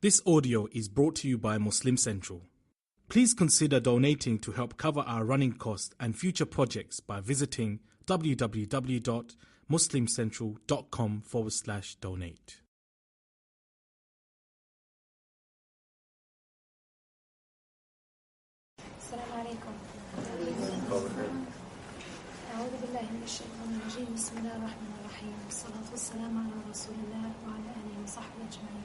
This audio is brought to you by Muslim Central. Please consider donating to help cover our running costs and future projects by visiting www.muslimcentral.com/donate. السلام عليكم. أعوذ بالله من الشيطان الرجيم. بسم الله الرحمن الرحيم. والصلاة والسلام على رسول الله وعلى آله وصحبه أجمعين.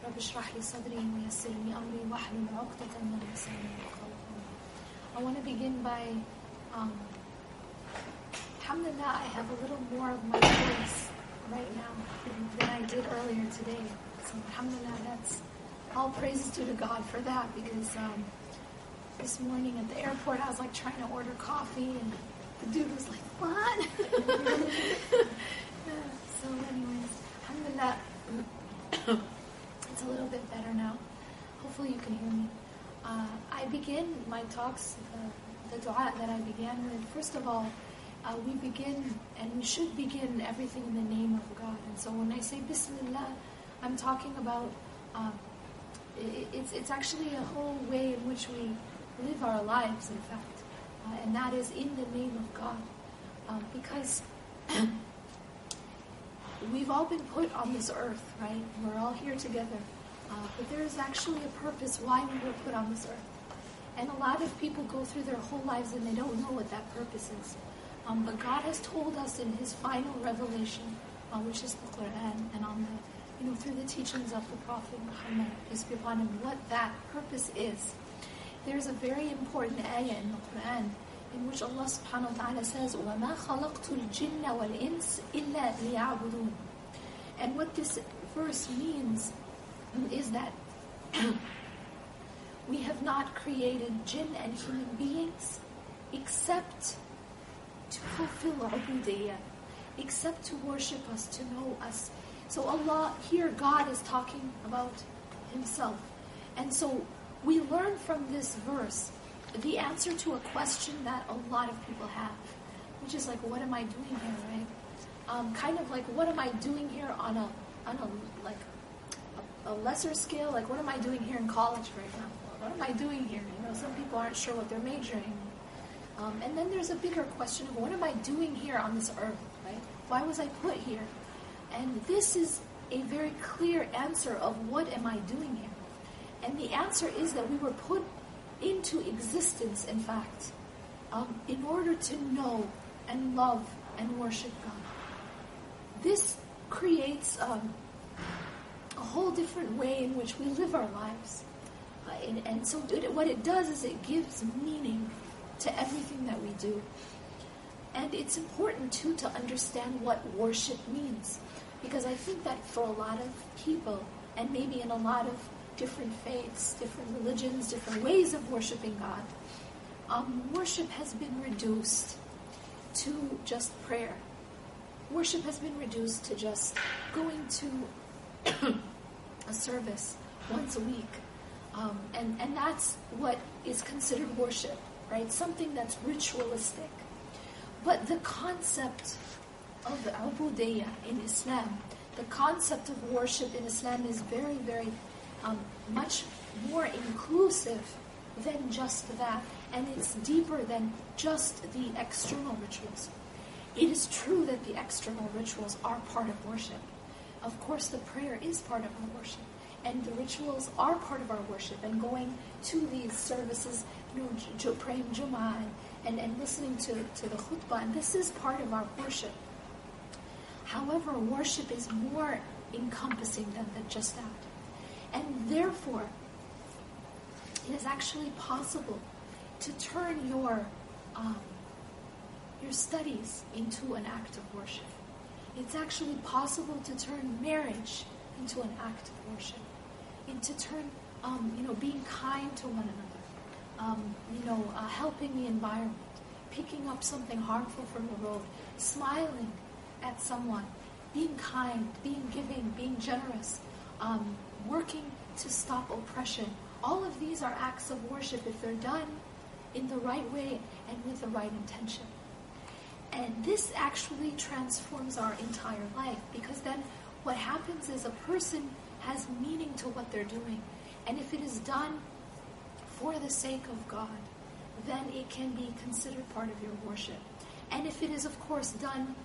رب اشرح لي صدري ويسر لي أمري واحلل عقدة من لساني يفقهوا قولي. I want to begin by, alhamdulillah, I have a little more of my voice right now than I did earlier today. So alhamdulillah, that's all praises due to God for that, because this morning at the airport, I was like trying to order coffee, and the dude was like, "What?" So, anyways, alhamdulillah, it's a little bit better now. Hopefully, you can hear me. I begin my talks, the dua that I began with. First of all, we begin, and we should begin everything in the name of God. And so, when I say Bismillah, I'm talking about. It's actually a whole way in which we live our lives, in fact, and that is in the name of God, because we've all been put on this earth, right? We're all here together, but there is actually a purpose why we were put on this earth, and a lot of people go through their whole lives and they don't know what that purpose is, but God has told us in His final revelation, which is the Quran, and on the through the teachings of the Prophet Muhammad, peace be upon him, what that purpose is. There's a very important ayah in the Quran in which Allah subhanahu wa ta'ala says, وَمَا خَلَقْتُ الْجِنَّ وَالْإِنسِ إِلَّا لِيَعْبُدُونَ. And what this verse means is that we have not created jinn and human beings except to fulfill ubudiyyah, except to worship us, to know us. So Allah, here God is talking about Himself. And so we learn from this verse the answer to a question that a lot of people have, which is like, what am I doing here, right? Kind of like, what am I doing here on a lesser scale? Like, what am I doing here in college, for example? What am I doing here? Some people aren't sure what they're majoring in. And then there's a bigger question of, what am I doing here on this earth, right? Why was I put here? And this is a very clear answer of what am I doing here? And the answer is that we were put into existence, in fact, in order to know and love and worship God. This creates a whole different way in which we live our lives. And so what it does is it gives meaning to everything that we do. And it's important, too, to understand what worship means. Because I think that for a lot of people, and maybe in a lot of different faiths, different religions, different ways of worshiping God, worship has been reduced to just prayer. Worship has been reduced to just going to a service once a week. And that's what is considered worship, right? Something that's ritualistic. But the concept of the ubudiyyah in Islam, the concept of worship in Islam is very, very much more inclusive than just that, and it's deeper than just the external rituals. It is true that the external rituals are part of worship. Of course, the prayer is part of our worship, and the rituals are part of our worship, and going to these services, praying Jum'ah, and listening to the khutbah, and this is part of our worship. However, worship is more encompassing than just that. And therefore, it is actually possible to turn your studies into an act of worship. It's actually possible to turn marriage into an act of worship. And to turn, being kind to one another, helping the environment, picking up something harmful from the road, smiling at someone, being kind, being giving, being generous, working to stop oppression. All of these are acts of worship if they're done in the right way and with the right intention. And this actually transforms our entire life, because then what happens is a person has meaning to what they're doing. And if it is done for the sake of God, then it can be considered part of your worship. And if it is, of course, done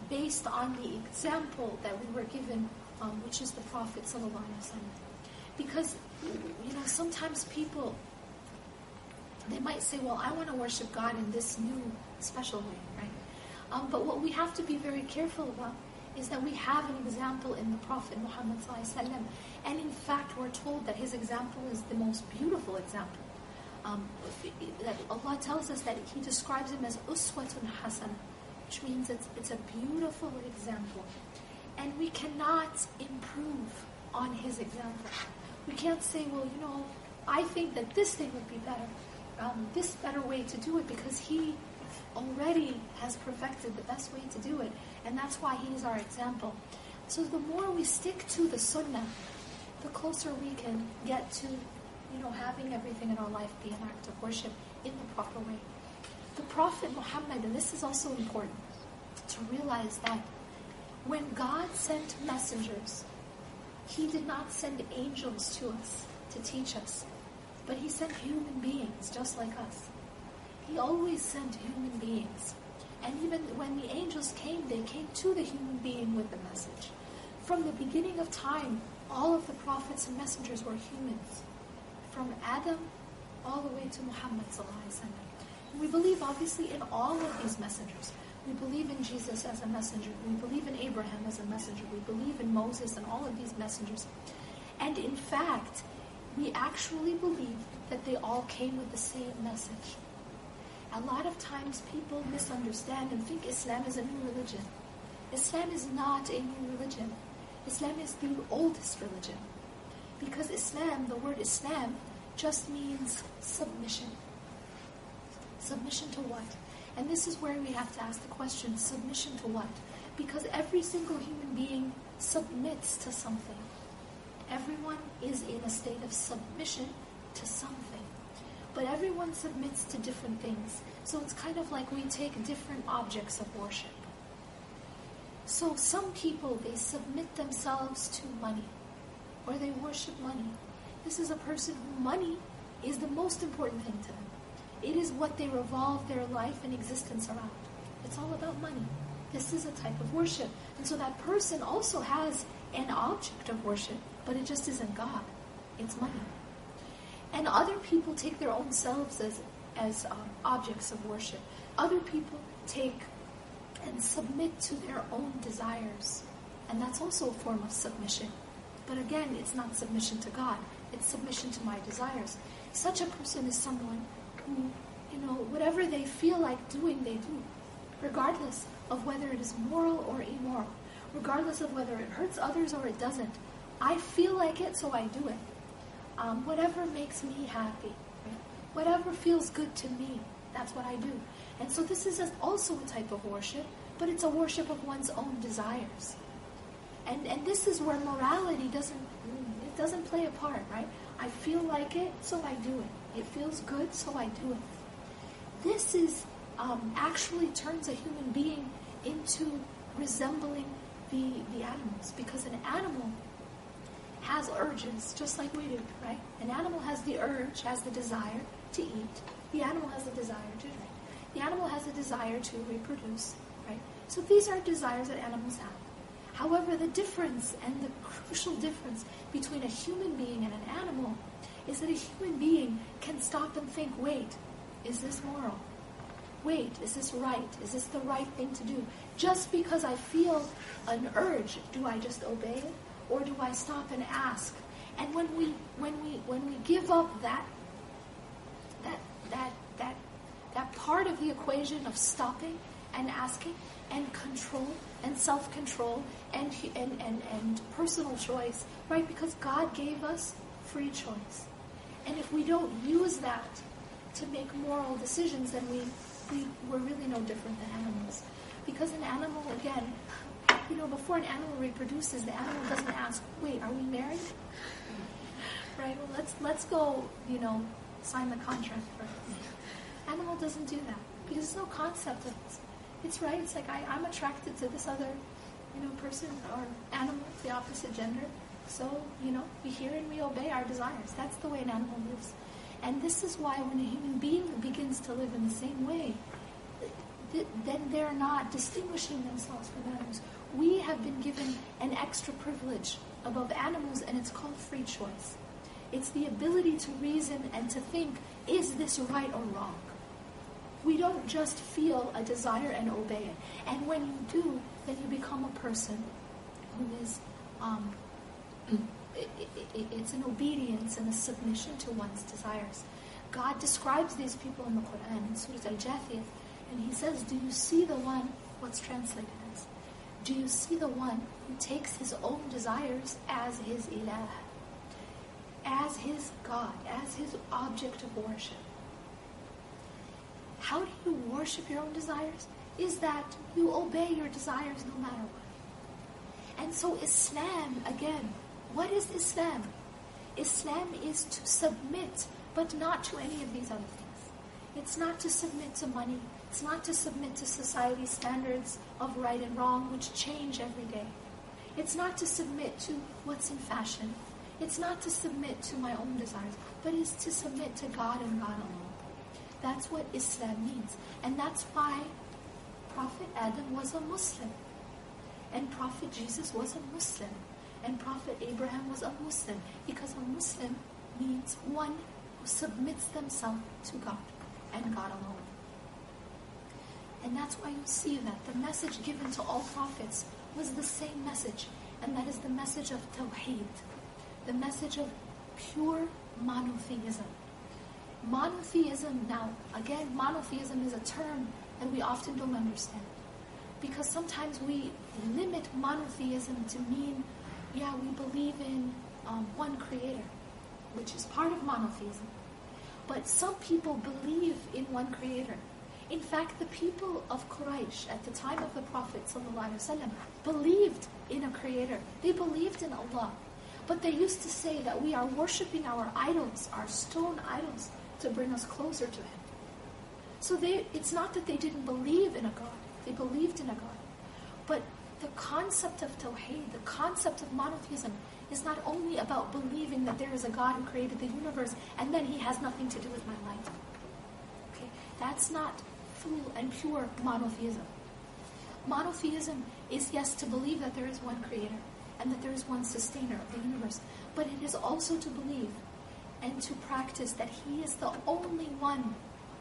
based on the example that we were given, which is the Prophet ﷺ. Because, sometimes people, they might say, well, I want to worship God in this new special way, right? But what we have to be very careful about is that we have an example in the Prophet Muhammad ﷺ. And in fact, we're told that his example is the most beautiful example. That Allah tells us that He describes him as uswatun hasana, which means it's a beautiful example. And we cannot improve on his example. We can't say, well, I think that this thing would be better, this better way to do it, because he already has perfected the best way to do it, and that's why he is our example. So the more we stick to the sunnah, the closer we can get to having everything in our life be an act of worship in the proper way. The Prophet Muhammad, and this is also important to realize, that when God sent messengers, He did not send angels to us to teach us, but He sent human beings just like us. He always sent human beings. And even when the angels came, they came to the human being with the message. From the beginning of time, all of the prophets and messengers were humans. From Adam all the way to Muhammad ﷺ. We believe obviously in all of these messengers. We believe in Jesus as a messenger. We believe in Abraham as a messenger. We believe in Moses and all of these messengers. And in fact, we actually believe that they all came with the same message. A lot of times people misunderstand and think Islam is a new religion. Islam is not a new religion. Islam is the oldest religion. Because Islam, the word Islam, just means submission. Submission to what? And this is where we have to ask the question, submission to what? Because every single human being submits to something. Everyone is in a state of submission to something. But everyone submits to different things. So it's kind of like we take different objects of worship. So some people, they submit themselves to money, or they worship money. This is a person who money is the most important thing to them. It is what they revolve their life and existence around. It's all about money. This is a type of worship. And so that person also has an object of worship, but it just isn't God. It's money. And other people take their own selves as objects of worship. Other people take and submit to their own desires. And that's also a form of submission. But again, it's not submission to God. It's submission to my desires. Such a person is someone who, whatever they feel like doing, they do. Regardless of whether it is moral or immoral. Regardless of whether it hurts others or it doesn't. I feel like it, so I do it. Whatever makes me happy. Right? Whatever feels good to me, that's what I do. And so this is also a type of worship, but it's a worship of one's own desires. And this is where morality doesn't play a part, right? I feel like it, so I do it. It feels good, so I do it. This is actually turns a human being into resembling the animals, because an animal has urges, just like we do, right? An animal has the urge, has the desire to eat. The animal has the desire to drink. The animal has a desire to reproduce, right? So these are desires that animals have. However, the difference, and the crucial difference between a human being and an animal, is that a human being can stop and think, wait, is this moral? Wait, is this right? Is this the right thing to do? Just because I feel an urge, do I just obey it? Or do I stop and ask? And when we give up that part of the equation of stopping and asking and control and self-control and personal choice, right? Because God gave us free choice. And if we don't use that to make moral decisions, then we're really no different than animals. Because an animal, again, before an animal reproduces, the animal doesn't ask, wait, are we married? Right? Well, let's go, sign the contract first. Animal doesn't do that. Because there's no concept of this. It's right. It's like I'm attracted to this other, person or animal, the opposite gender. So, we hear and we obey our desires. That's the way an animal lives. And this is why when a human being begins to live in the same way, then they're not distinguishing themselves from animals. We have been given an extra privilege above animals, and it's called free choice. It's the ability to reason and to think, is this right or wrong? We don't just feel a desire and obey it. And when you do, then you become a person who is, it's an obedience and a submission to one's desires. God describes these people in the Quran, in Surah Al-Jathiyah, and He says, do you see the one, what's translated as, do you see the one who takes his own desires as his ilah, as his God, as his object of worship? How do you worship your own desires? Is that you obey your desires no matter what. And so Islam, again, what is Islam? Islam is to submit, but not to any of these other things. It's not to submit to money. It's not to submit to society's standards of right and wrong, which change every day. It's not to submit to what's in fashion. It's not to submit to my own desires, but it's to submit to God and God alone. That's what Islam means. And that's why Prophet Adam was a Muslim. And Prophet Jesus was a Muslim. And Prophet Abraham was a Muslim. Because a Muslim means one who submits themselves to God and God alone. And that's why you see that the message given to all prophets was the same message. And that is the message of Tawheed. The message of pure monotheism. Monotheism, now, again, monotheism is a term that we often don't understand. Because sometimes we limit monotheism to mean, we believe in one creator, which is part of monotheism. But some people believe in one creator. In fact, the people of Quraysh at the time of the Prophet ﷺ believed in a creator. They believed in Allah. But they used to say that we are worshipping our idols, our stone idols, to bring us closer to Him. So it's not that they didn't believe in a God. They believed in a God. But the concept of Tawheed, the concept of monotheism, is not only about believing that there is a God who created the universe and then He has nothing to do with my life. Okay, that's not full and pure monotheism. Monotheism is, yes, to believe that there is one creator and that there is one sustainer of the universe, but it is also to believe and to practice that He is the only one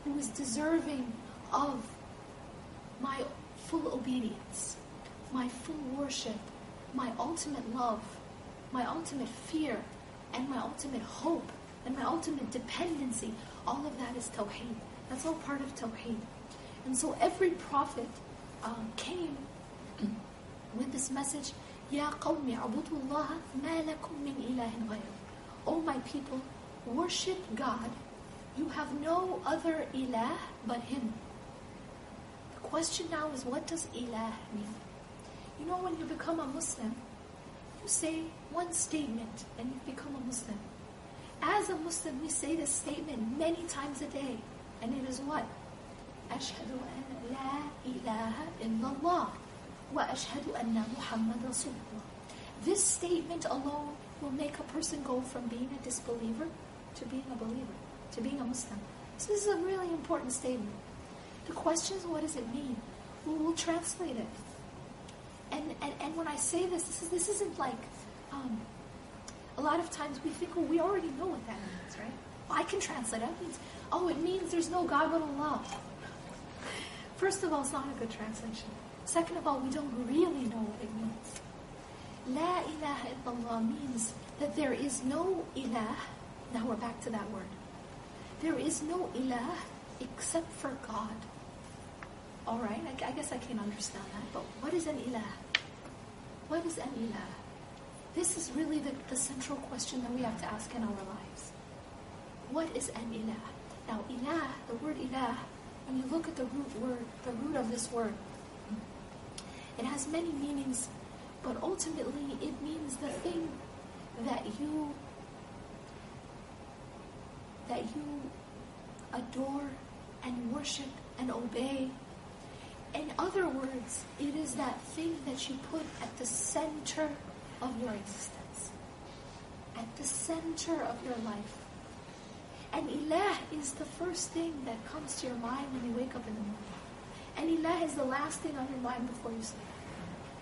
who is deserving of my full obedience, my full worship, my ultimate love, my ultimate fear, and my ultimate hope, and my ultimate dependency. All of that is Tawheed. That's all part of Tawheed. And so every prophet came with this message, Ya qawmi abudullaha ma lakum min ilahin ghayr. O my people, worship God. You have no other ilah but Him. The question now is, what does ilah mean? You know, when you become a Muslim, you say one statement and you become a Muslim. As a Muslim, we say this statement many times a day. And it is what? أشهد أن لا إله إلا الله وأشهد أن محمد رسول الله. This statement alone will make a person go from being a disbeliever to being a believer, to being a Muslim. So this is a really important statement. The question is, what does it mean? We'll translate it. And when I say this isn't like, a lot of times we think, we already know what that means, right? I can translate it. It means there's no God but Allah. First of all, it's not a good translation. Second of all, we don't really know what it means. La ilaha illallah means that there is no ilah. Now we're back to that word. There is no ilah except for God. Alright, I guess I can understand that. But what is an ilah? What is an ilah? This is really the central question that we have to ask in our lives. What is an ilah? Now, ilah, the word ilah, when you look at the root of this word, it has many meanings, but ultimately it means the thing that you adore and worship and obey. In other words, it is that thing that you put at the center of your existence. at the center of your life. And Ilah is the first thing that comes to your mind when you wake up in the morning. And Ilah is the last thing on your mind before you sleep.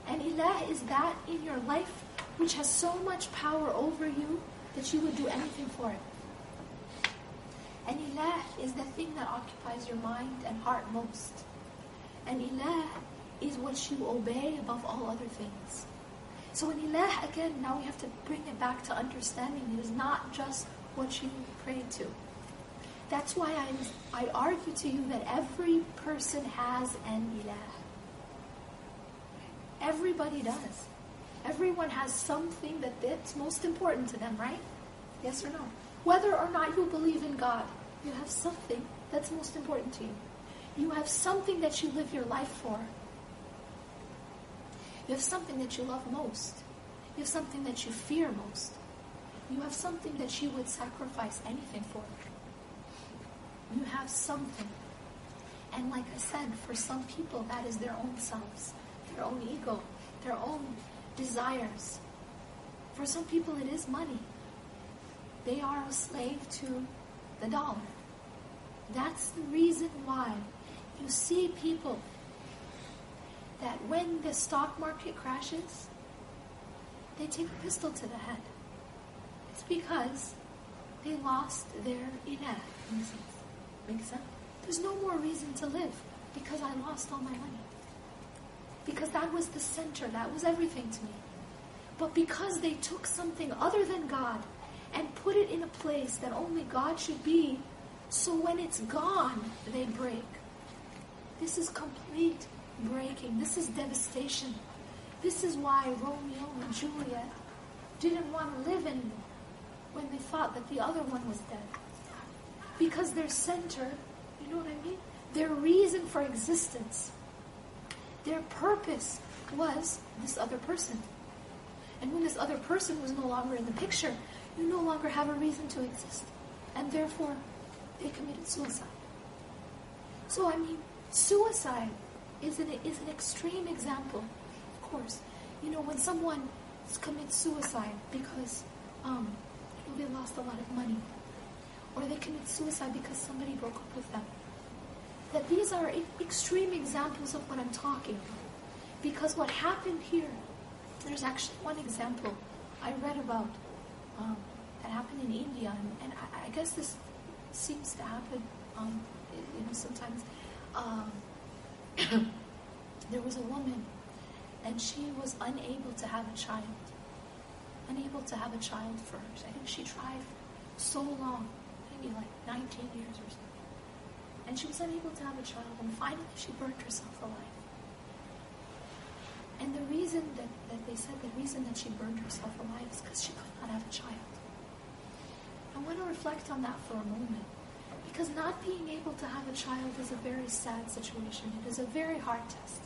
And Ilah is that in your life which has so much power over you that you would do anything for it. And Ilah is the thing that occupies your mind and heart most. And Ilah is what you obey above all other things. So in Ilah, again, now we have to bring it back to understanding it is not just what you pray to. That's why I argue to you that every person has an Ilah. Everybody does. Everyone has something that's most important to them, right? Yes or no? Whether or not you believe in God, you have something that's most important to you. You have something that you live your life for. You have something that you love most. You have something that you fear most. You have something that you would sacrifice anything for. You have something. And like I said, for some people that is their own selves, their own ego, their own desires. For some people it is money. They are a slave to the dollar. That's the reason why you see people that when the stock market crashes, they take a pistol to the head. It's because they lost their ilah, in a sense. Makes sense? There's no more reason to live because I lost all my money. Because that was the center, that was everything to me. But because they took something other than God and put it in a place that only God should be, so when it's gone, they break. This is complete breaking. This is devastation. This is why Romeo and Juliet didn't want to live anymore when they thought that the other one was dead. Because their center, you know what I mean? Their reason for existence, their purpose was this other person. And when this other person was no longer in the picture, you no longer have a reason to exist. And therefore, they committed suicide. So, I mean, suicide is an extreme example, of course. You know, when someone commits suicide because they lost a lot of money, or they commit suicide because somebody broke up with them, that these are extreme examples of what I'm talking about. Because what happened here, there's actually one example I read about that happened in India, and I guess this seems to happen, sometimes. There was a woman, and she was unable to have a child. Unable to have a child first. I think she tried so long, maybe like 19 years or something. And she was unable to have a child, and finally she burned herself alive. And the reason that they said the reason that she burned herself alive is because she could not have a child. I want to reflect on that for a moment. Because not being able to have a child is a very sad situation. It is a very hard test.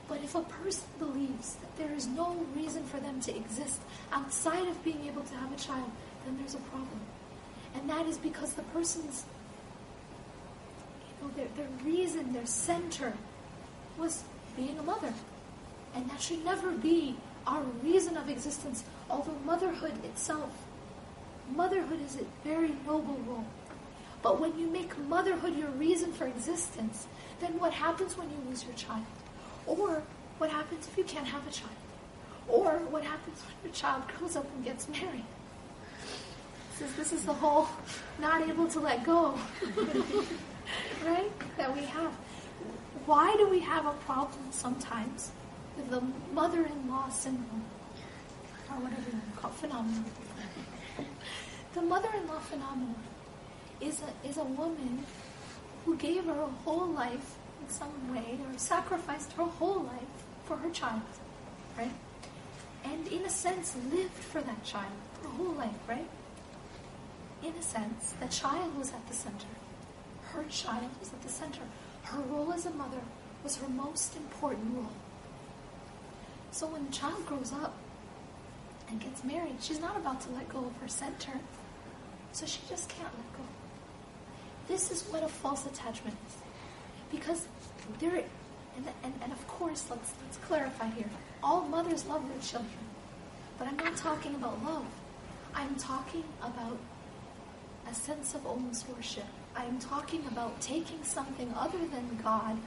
But if a person believes that there is no reason for them to exist outside of being able to have a child, then there's a problem. And that is because the person's, their reason, their center was being a mother. And that should never be our reason of existence. Although motherhood itself, motherhood is a very noble role. But when you make motherhood your reason for existence, then what happens when you lose your child? Or what happens if you can't have a child? Or what happens when your child grows up and gets married? This is the whole not able to let go, right, that we have. Why do we have a problem sometimes with the mother-in-law syndrome? Or whatever you want to call it, phenomenon. The mother-in-law phenomenon is a woman who gave her whole life in some way, or sacrificed her whole life for her child, right? And in a sense, lived for that child her whole life, right? In a sense, the child was at the center. Her child was at the center. Her role as a mother was her most important role. So when the child grows up and gets married, she's not about to let go of her center, so she just can't let go. This is what a false attachment is. Because there, and of course, let's clarify here. All mothers love their children. But I'm not talking about love. I'm talking about a sense of almost worship. I'm talking about taking something other than God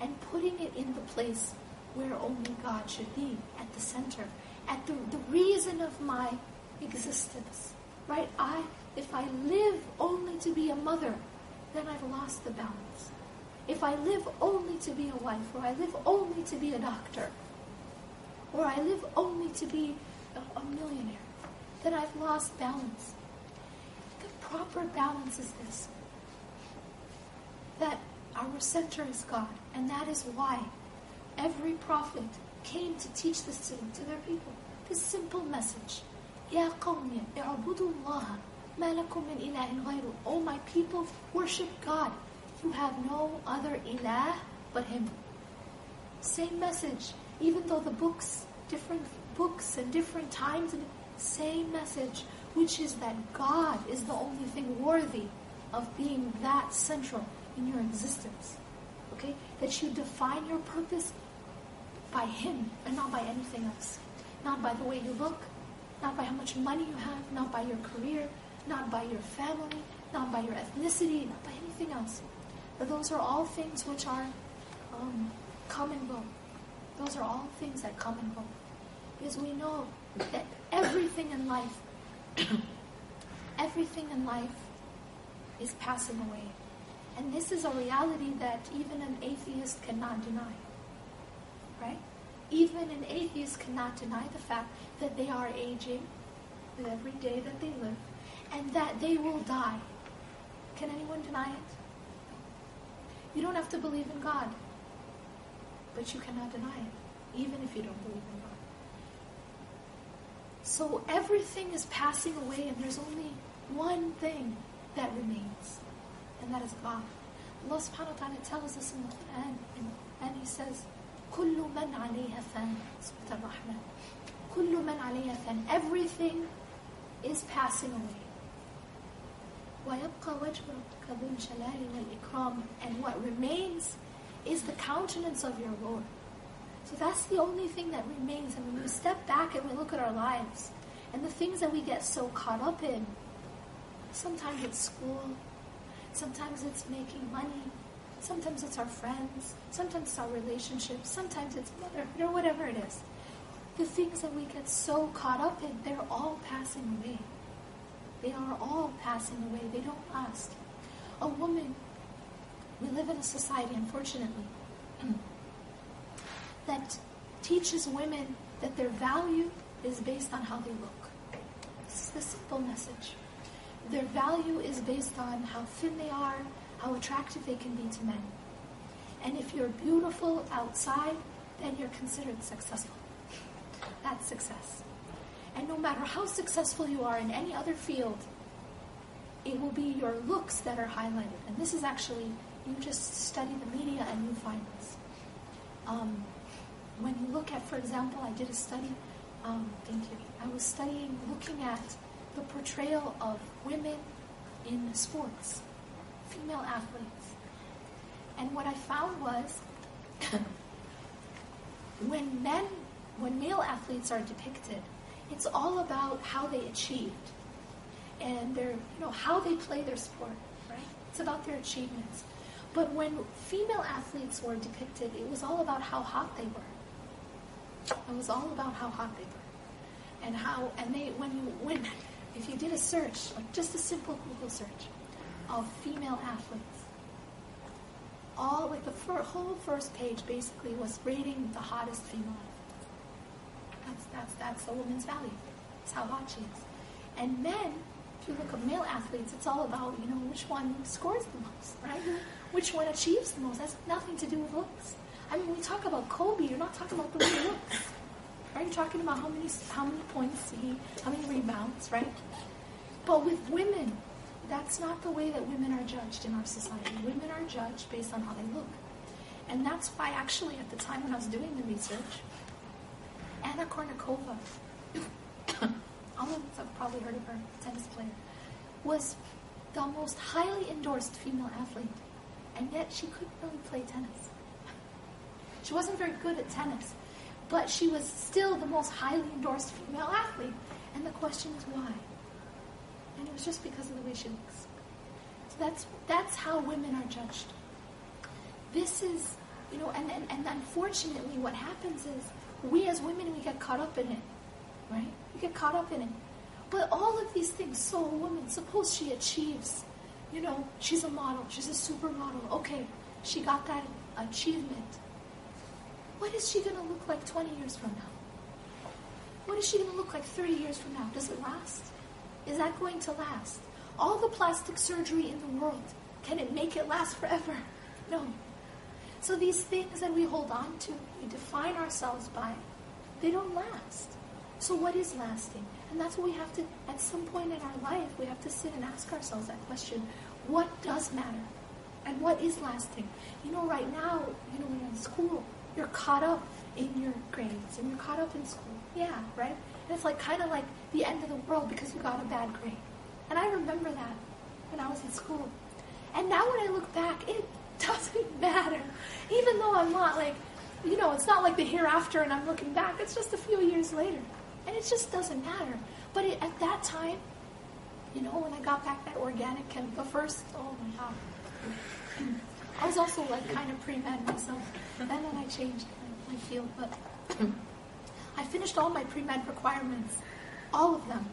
and putting it in the place where only God should be, at the center, at the reason of my existence. Right? If I live only to be a mother, then I've lost the balance. If I live only to be a wife, or I live only to be a doctor, or I live only to be a millionaire, then I've lost balance. The proper balance is this, that our center is God, and that is why every prophet came to teach this to their people. This simple message. يَا قَوْمِ اعْبُدُوا اللَّهَ مَا لَكُمْ مِنْ إِلَهٍ غَيْرُهُ. Oh my people, worship God. You have no other ilah but Him. Same message. Even though the books, different books and different times, same message, which is that God is the only thing worthy of being that central in your existence. Okay? That you define your purpose by Him and not by anything else. Not by the way you look, not by how much money you have, not by your career, not by your family, not by your ethnicity, not by anything else. But those are all things which are come and go. Those are all things that come and go. Because we know that everything in life is passing away. And this is a reality that even an atheist cannot deny. Right? Even an atheist cannot deny the fact that they are aging with every day that they live, and that they will die. Can anyone deny it? You don't have to believe in God, but you cannot deny it, even if you don't believe in God. So everything is passing away, and there's only one thing that remains, and that is God. Allah subhanahu wa ta'ala tells us in the Quran, and He says, كل من عليها فان. Surah Ar-Rahman. كل من عليها فان. Everything is passing away. ويبقى وجه ربك ذو الجلال والإكرام. And what remains is the countenance of your Lord. So that's the only thing that remains. And when we step back and we look at our lives and the things that we get so caught up in, sometimes it's school, sometimes it's making money, sometimes it's our friends, sometimes it's our relationships, sometimes it's motherhood, or whatever it is. The things that we get so caught up in, they're all passing away. They are all passing away. They don't last. A woman, we live in a society, unfortunately, that teaches women that their value is based on how they look. This is the simple message. Their value is based on how thin they are, how attractive they can be to men. And if you're beautiful outside, then you're considered successful. That's success. And no matter how successful you are in any other field, it will be your looks that are highlighted. And this is actually, you just study the media and you find this. When you look at, for example, I did a study, thank you, I was looking at the portrayal of women in sports, female athletes. And what I found was, when male athletes are depicted, it's all about how they achieved and how they play their sport, right? It's about their achievements. But when female athletes were depicted, it was all about how hot they were. It was all about how hot they were. And if you did a search, like just a simple Google search of female athletes, whole first page basically was rating the hottest female athlete. That's a woman's value. It's how hot she is. And men, if you look at male athletes, it's all about, which one scores the most, right? Which one achieves the most. That's nothing to do with looks. I mean, we talk about Kobe, you're not talking about the way he looks. Right? You're talking about how many points how many rebounds, right? But with women, that's not the way that women are judged in our society. Women are judged based on how they look. And that's why actually at the time when I was doing the research, Anna Kournikova, all of us have probably heard of her, tennis player, was the most highly endorsed female athlete. And yet she couldn't really play tennis. She wasn't very good at tennis, but she was still the most highly endorsed female athlete. And the question is why? And it was just because of the way she looks. So that's how women are judged. This is, and unfortunately what happens is we as women, we get caught up in it, right? We get caught up in it. But all of these things, so a woman, suppose she achieves, she's a model, she's a supermodel. Okay, she got that achievement. What is she going to look like 20 years from now? What is she going to look like 30 years from now? Does it last? Is that going to last? All the plastic surgery in the world, can it make it last forever? No. So these things that we hold on to, we define ourselves by, they don't last. So what is lasting? And that's what we have to, at some point in our life, we have to sit and ask ourselves that question. What does matter? And what is lasting? Right now, when you're in school, you're caught up in your grades and you're caught up in school. Yeah, right? And it's kind of like the end of the world because you got a bad grade. And I remember that when I was in school. And now when I look back, it doesn't matter. Even though I'm not it's not like the hereafter and I'm looking back. It's just a few years later. And it just doesn't matter. But at that time, when I got back that organic chem, the first, oh my God. I was also kind of pre-med myself. And then I changed my field. But I finished all my pre-med requirements. All of them.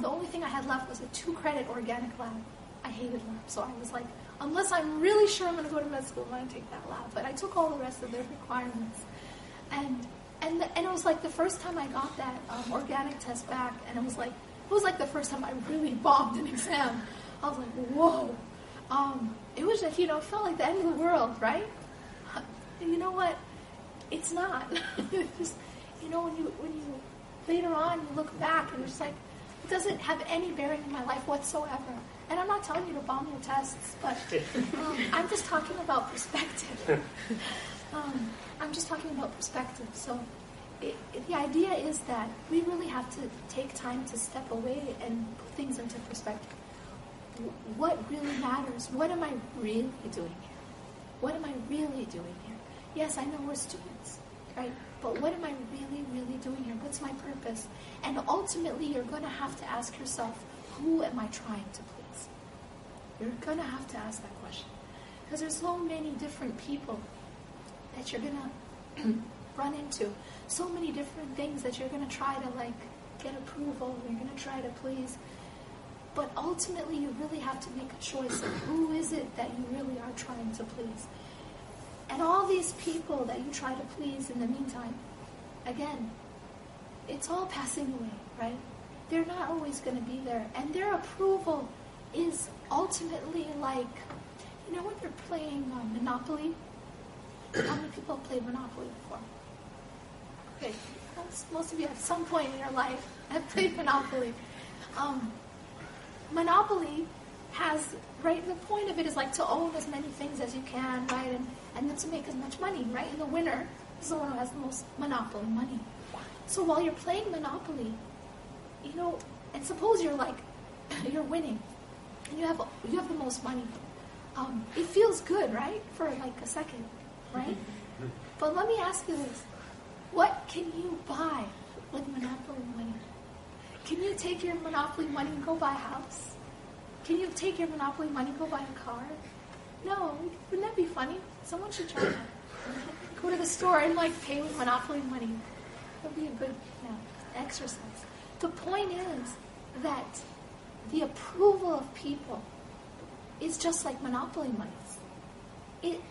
The only thing I had left was a 2-credit organic lab. I hated lab. So I was like, unless I'm really sure I'm going to go to med school, I'm going to take that lab. But I took all the rest of their requirements. And it was the first time I got that organic test back, and it was the first time I really bombed an exam. I was like, whoa. It was just, it felt like the end of the world, right? And you know what? It's not. It's just, when you later on you look back and it's it doesn't have any bearing in my life whatsoever. And I'm not telling you to bomb your tests, but I'm just talking about perspective. I'm just talking about perspective. So the idea is that we really have to take time to step away and put things into perspective. What really matters? What am I really doing here? What am I really doing here? Yes, I know we're students, right? But what am I really, really doing here? What's my purpose? And ultimately, you're going to have to ask yourself, who am I trying to please? You're going to have to ask that question. Because there's so many different people that you're going to run into. So many different things that you're going to try to get approval. You're going to try to please. But ultimately, you really have to make a choice of who is it that you really are trying to please. And all these people that you try to please in the meantime, again, it's all passing away, right? They're not always going to be there. And their approval is ultimately when you're playing Monopoly. How many people have played Monopoly before? Okay, most of you at some point in your life have played Monopoly. Monopoly has, right, the point of it is to own as many things as you can, right, and then to make as much money, right? And the winner is the one who has the most Monopoly money. So while you're playing Monopoly, and suppose you're you're winning, and you have the most money. It feels good, right, for a second, right? But let me ask you this. What can you buy with Monopoly money? Can you take your Monopoly money and go buy a house? Can you take your Monopoly money and go buy a car? No. Wouldn't that be funny? Someone should try that. Go to the store and pay with Monopoly money. That'd be a good exercise. The point is that the approval of people is just like Monopoly money.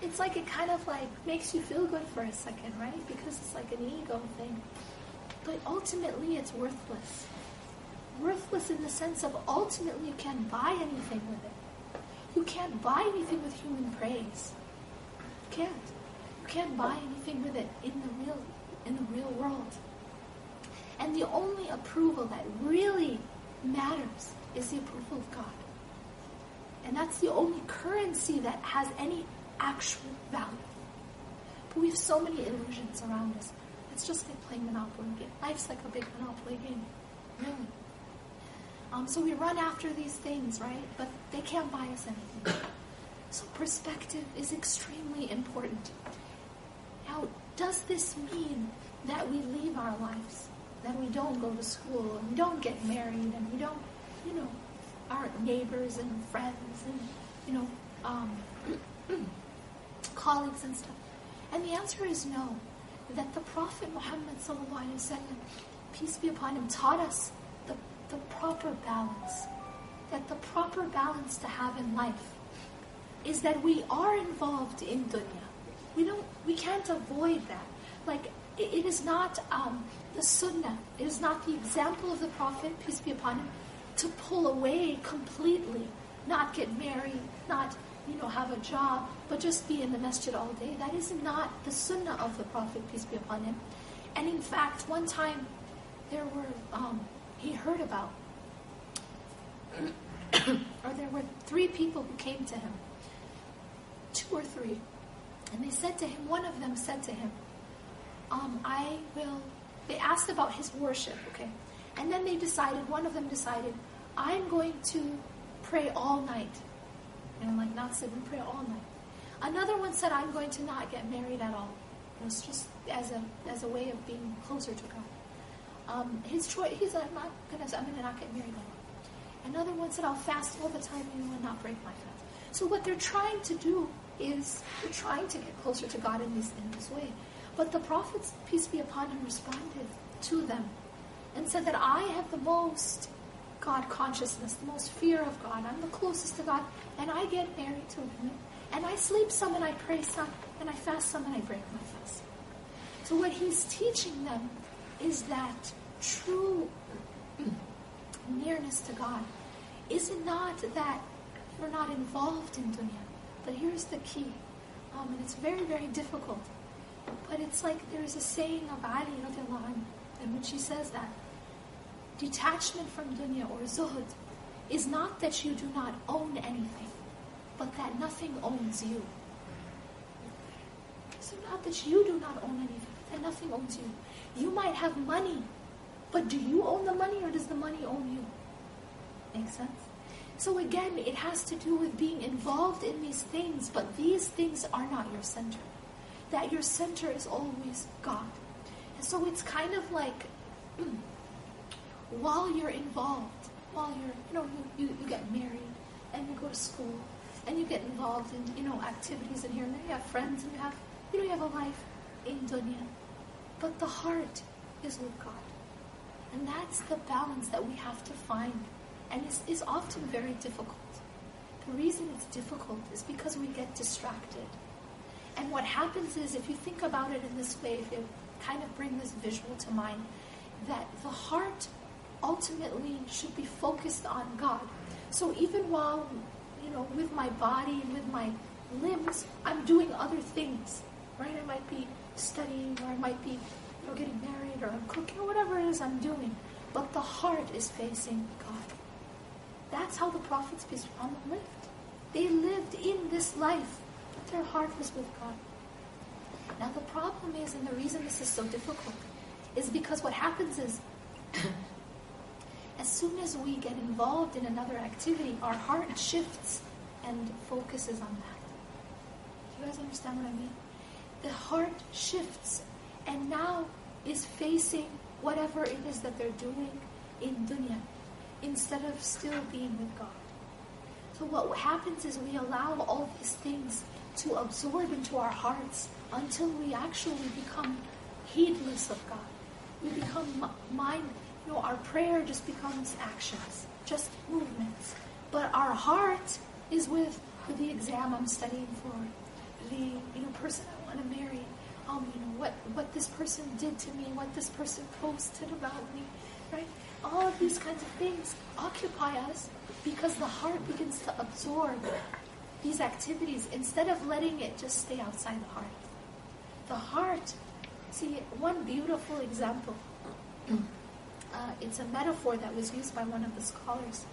It's it kind of makes you feel good for a second, right? Because it's an ego thing. But ultimately it's worthless. Worthless in the sense of ultimately you can't buy anything with it. You can't buy anything with human praise. You can't. You can't buy anything with it in the real world. And the only approval that really matters is the approval of God. And that's the only currency that has any actual value. But we have so many illusions around us. It's just like playing Monopoly game. Life's like a big Monopoly game. Really. So we run after these things, right? But they can't buy us anything. So perspective is extremely important. Now, does this mean that we leave our lives? That we don't go to school, and we don't get married, and we don't, our neighbors and friends and, colleagues and stuff? And the answer is no. That the Prophet Muhammad ﷺ, peace be upon him, taught us the proper balance. That the proper balance to have in life is that we are involved in dunya. We can't avoid that. Like, it is not the sunnah, it is not the example of the Prophet, peace be upon him, to pull away completely, not get married, not have a job, but just be in the masjid all day. That is not the sunnah of the Prophet, peace be upon him. And in fact, one time he heard about, or there were 3 people who came to him, 2 or 3, and they said to him, one of them said to him, they asked about his worship, okay? And then one of them decided, I'm going to pray all night. And not sit and pray all night. Another one said, I'm going to not get married at all. It was just as a way of being closer to God. His choice, he's like, I'm going to not get married at all. Another one said, I'll fast all the time and not break my fast. So what they're trying to do is they're trying to get closer to God in this way. But the Prophet, peace be upon him, responded to them and said that I have the most God consciousness, the most fear of God. I'm the closest to God, and I get married to women, and I sleep some and I pray some, and I fast some and I break my fast. So what he's teaching them is that true nearness to God is not that you're not involved in dunya. But here's the key, and it's very, very difficult. But it's like there's a saying of Ali radiallahu anhu, in which he says that detachment from dunya or zuhud is not that you do not own anything, but that nothing owns you. So not that you do not own anything, that nothing owns you. You might have money, but do you own the money or does the money own you? Make sense? So again, it has to do with being involved in these things, but these things are not your center. That your center is always God. And so it's kind of like while you're involved, while you're, you get married and you go to school and you get involved in, activities and here and there, you have friends and you have a life in dunya. But the heart is with God. And that's the balance that we have to find. And is often very difficult. The reason it's difficult is because we get distracted. And what happens is, if you think about it in this way, if you kind of bring this visual to mind, that the heart ultimately should be focused on God. So even while, with my body, with my limbs, I'm doing other things, right? I might be studying, or I might be, getting married, or I'm cooking, or whatever it is I'm doing. But the heart is facing God. That's how the prophets, peace be upon them, lived. They lived in this life, but their heart was with God. Now the problem is, and the reason this is so difficult, is because what happens is, as soon as we get involved in another activity, our heart shifts and focuses on that. Do you guys understand what I mean? The heart shifts and now is facing whatever it is that they're doing in dunya, instead of still being with God. So what happens is we allow all these things to absorb into our hearts until we actually become heedless of God. We become our prayer just becomes actions, just movements. But our heart is with the exam I'm studying for, the person I want to marry, what this person did to me, what this person posted about me, right? All of these kinds of things occupy us because the heart begins to absorb these activities instead of letting it just stay outside the heart. The heart, see, one beautiful example, it's a metaphor that was used by one of the scholars.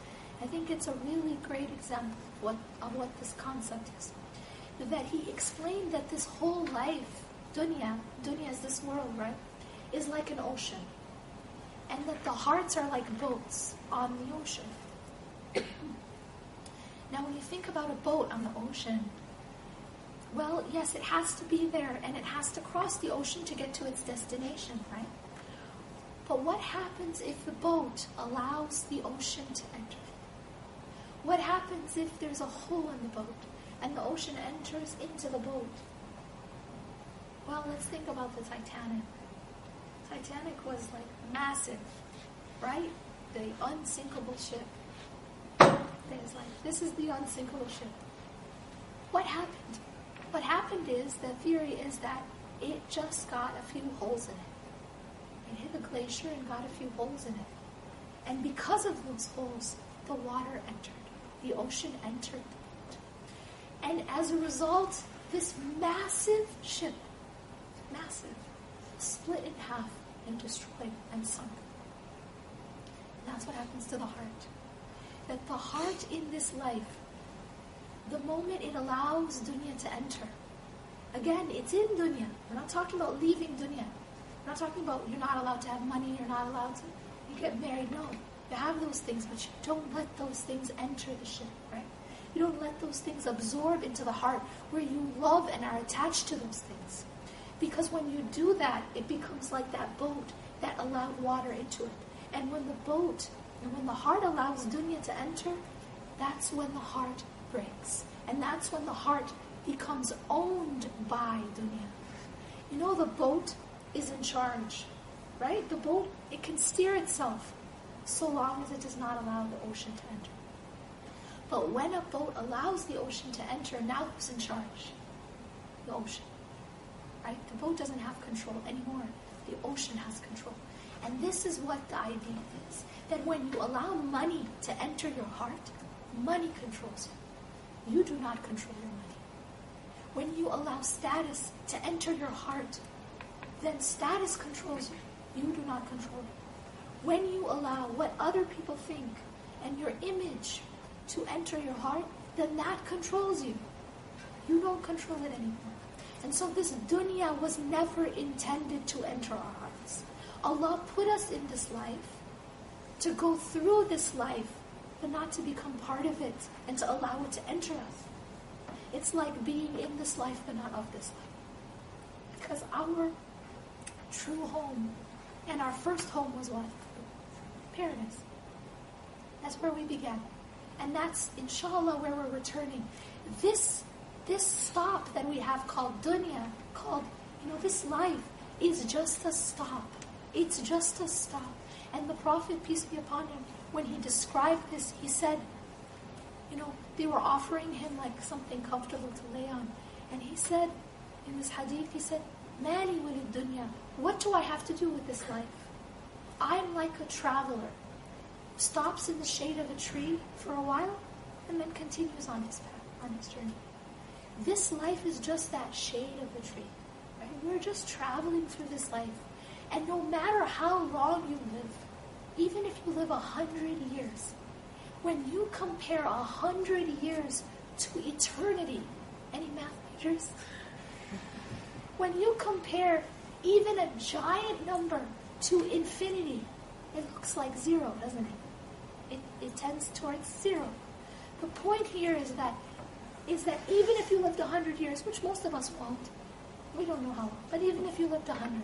I think it's a really great example of what this concept is. That he explained that this whole life, dunya is this world, right, is like an ocean. And that the hearts are like boats on the ocean. Now when you think about a boat on the ocean, well, yes, it has to be there and it has to cross the ocean to get to its destination, right? But what happens if the boat allows the ocean to enter? What happens if there's a hole in the boat and the ocean enters into the boat? Well, let's think about the Titanic. Titanic was like massive, right? The unsinkable ship. There's like, this is the unsinkable ship. What happened? What happened is, the theory is that it just got a few holes in it. It hit a glacier and got a few holes in it. And because of those holes, the water entered. The ocean entered the boat. And as a result, this massive ship, massive, split in half and destroyed and sunk. And that's what happens to the heart. That the heart in this life, the moment it allows dunya to enter, again, it's in dunya. We're not talking about leaving dunya. We're not talking about you're not allowed to have money, you're not allowed to, you get married. No, you have those things, but you don't let those things enter the ship, right? You don't let those things absorb into the heart where you love and are attached to those things. Because when you do that, it becomes like that boat that allowed water into it. And when the heart allows dunya to enter, that's when the heart breaks. And that's when the heart becomes owned by dunya. You know, the boat is in charge, right? The boat, it can steer itself so long as it does not allow the ocean to enter. But when a boat allows the ocean to enter, now who's in charge? The ocean, right? The boat doesn't have control anymore. The ocean has control. And this is what the idea is. That when you allow money to enter your heart, money controls you. You do not control your money. When you allow status to enter your heart, then status controls you. You do not control it. When you allow what other people think and your image to enter your heart, then that controls you. You don't control it anymore. And so this dunya was never intended to enter our hearts. Allah put us in this life to go through this life, but not to become part of it and to allow it to enter us. It's like being in this life, but not of this life. Because our true home and our first home was what? Paradise. That's where we began. And that's, inshallah, where we're returning. This stop that we have called dunya, called, this life, is just a stop. It's just a stop. And the Prophet, peace be upon him, when he described this, he said, they were offering him like something comfortable to lay on. And he said, in this hadith, he said, Mali walid dunya, what do I have to do with this life? I'm like a traveler who stops in the shade of a tree for a while and then continues on his path, on his journey. This life is just that shade of the tree. Right? We're just traveling through this life. And no matter how long you live, even if you live 100 years, when you compare 100 years to eternity, any math majors? When you compare even a giant number to infinity, it looks like zero, doesn't it? It tends towards zero. The point here is that even if you lived 100 years, which most of us won't, we don't know how long, but even if you lived 100,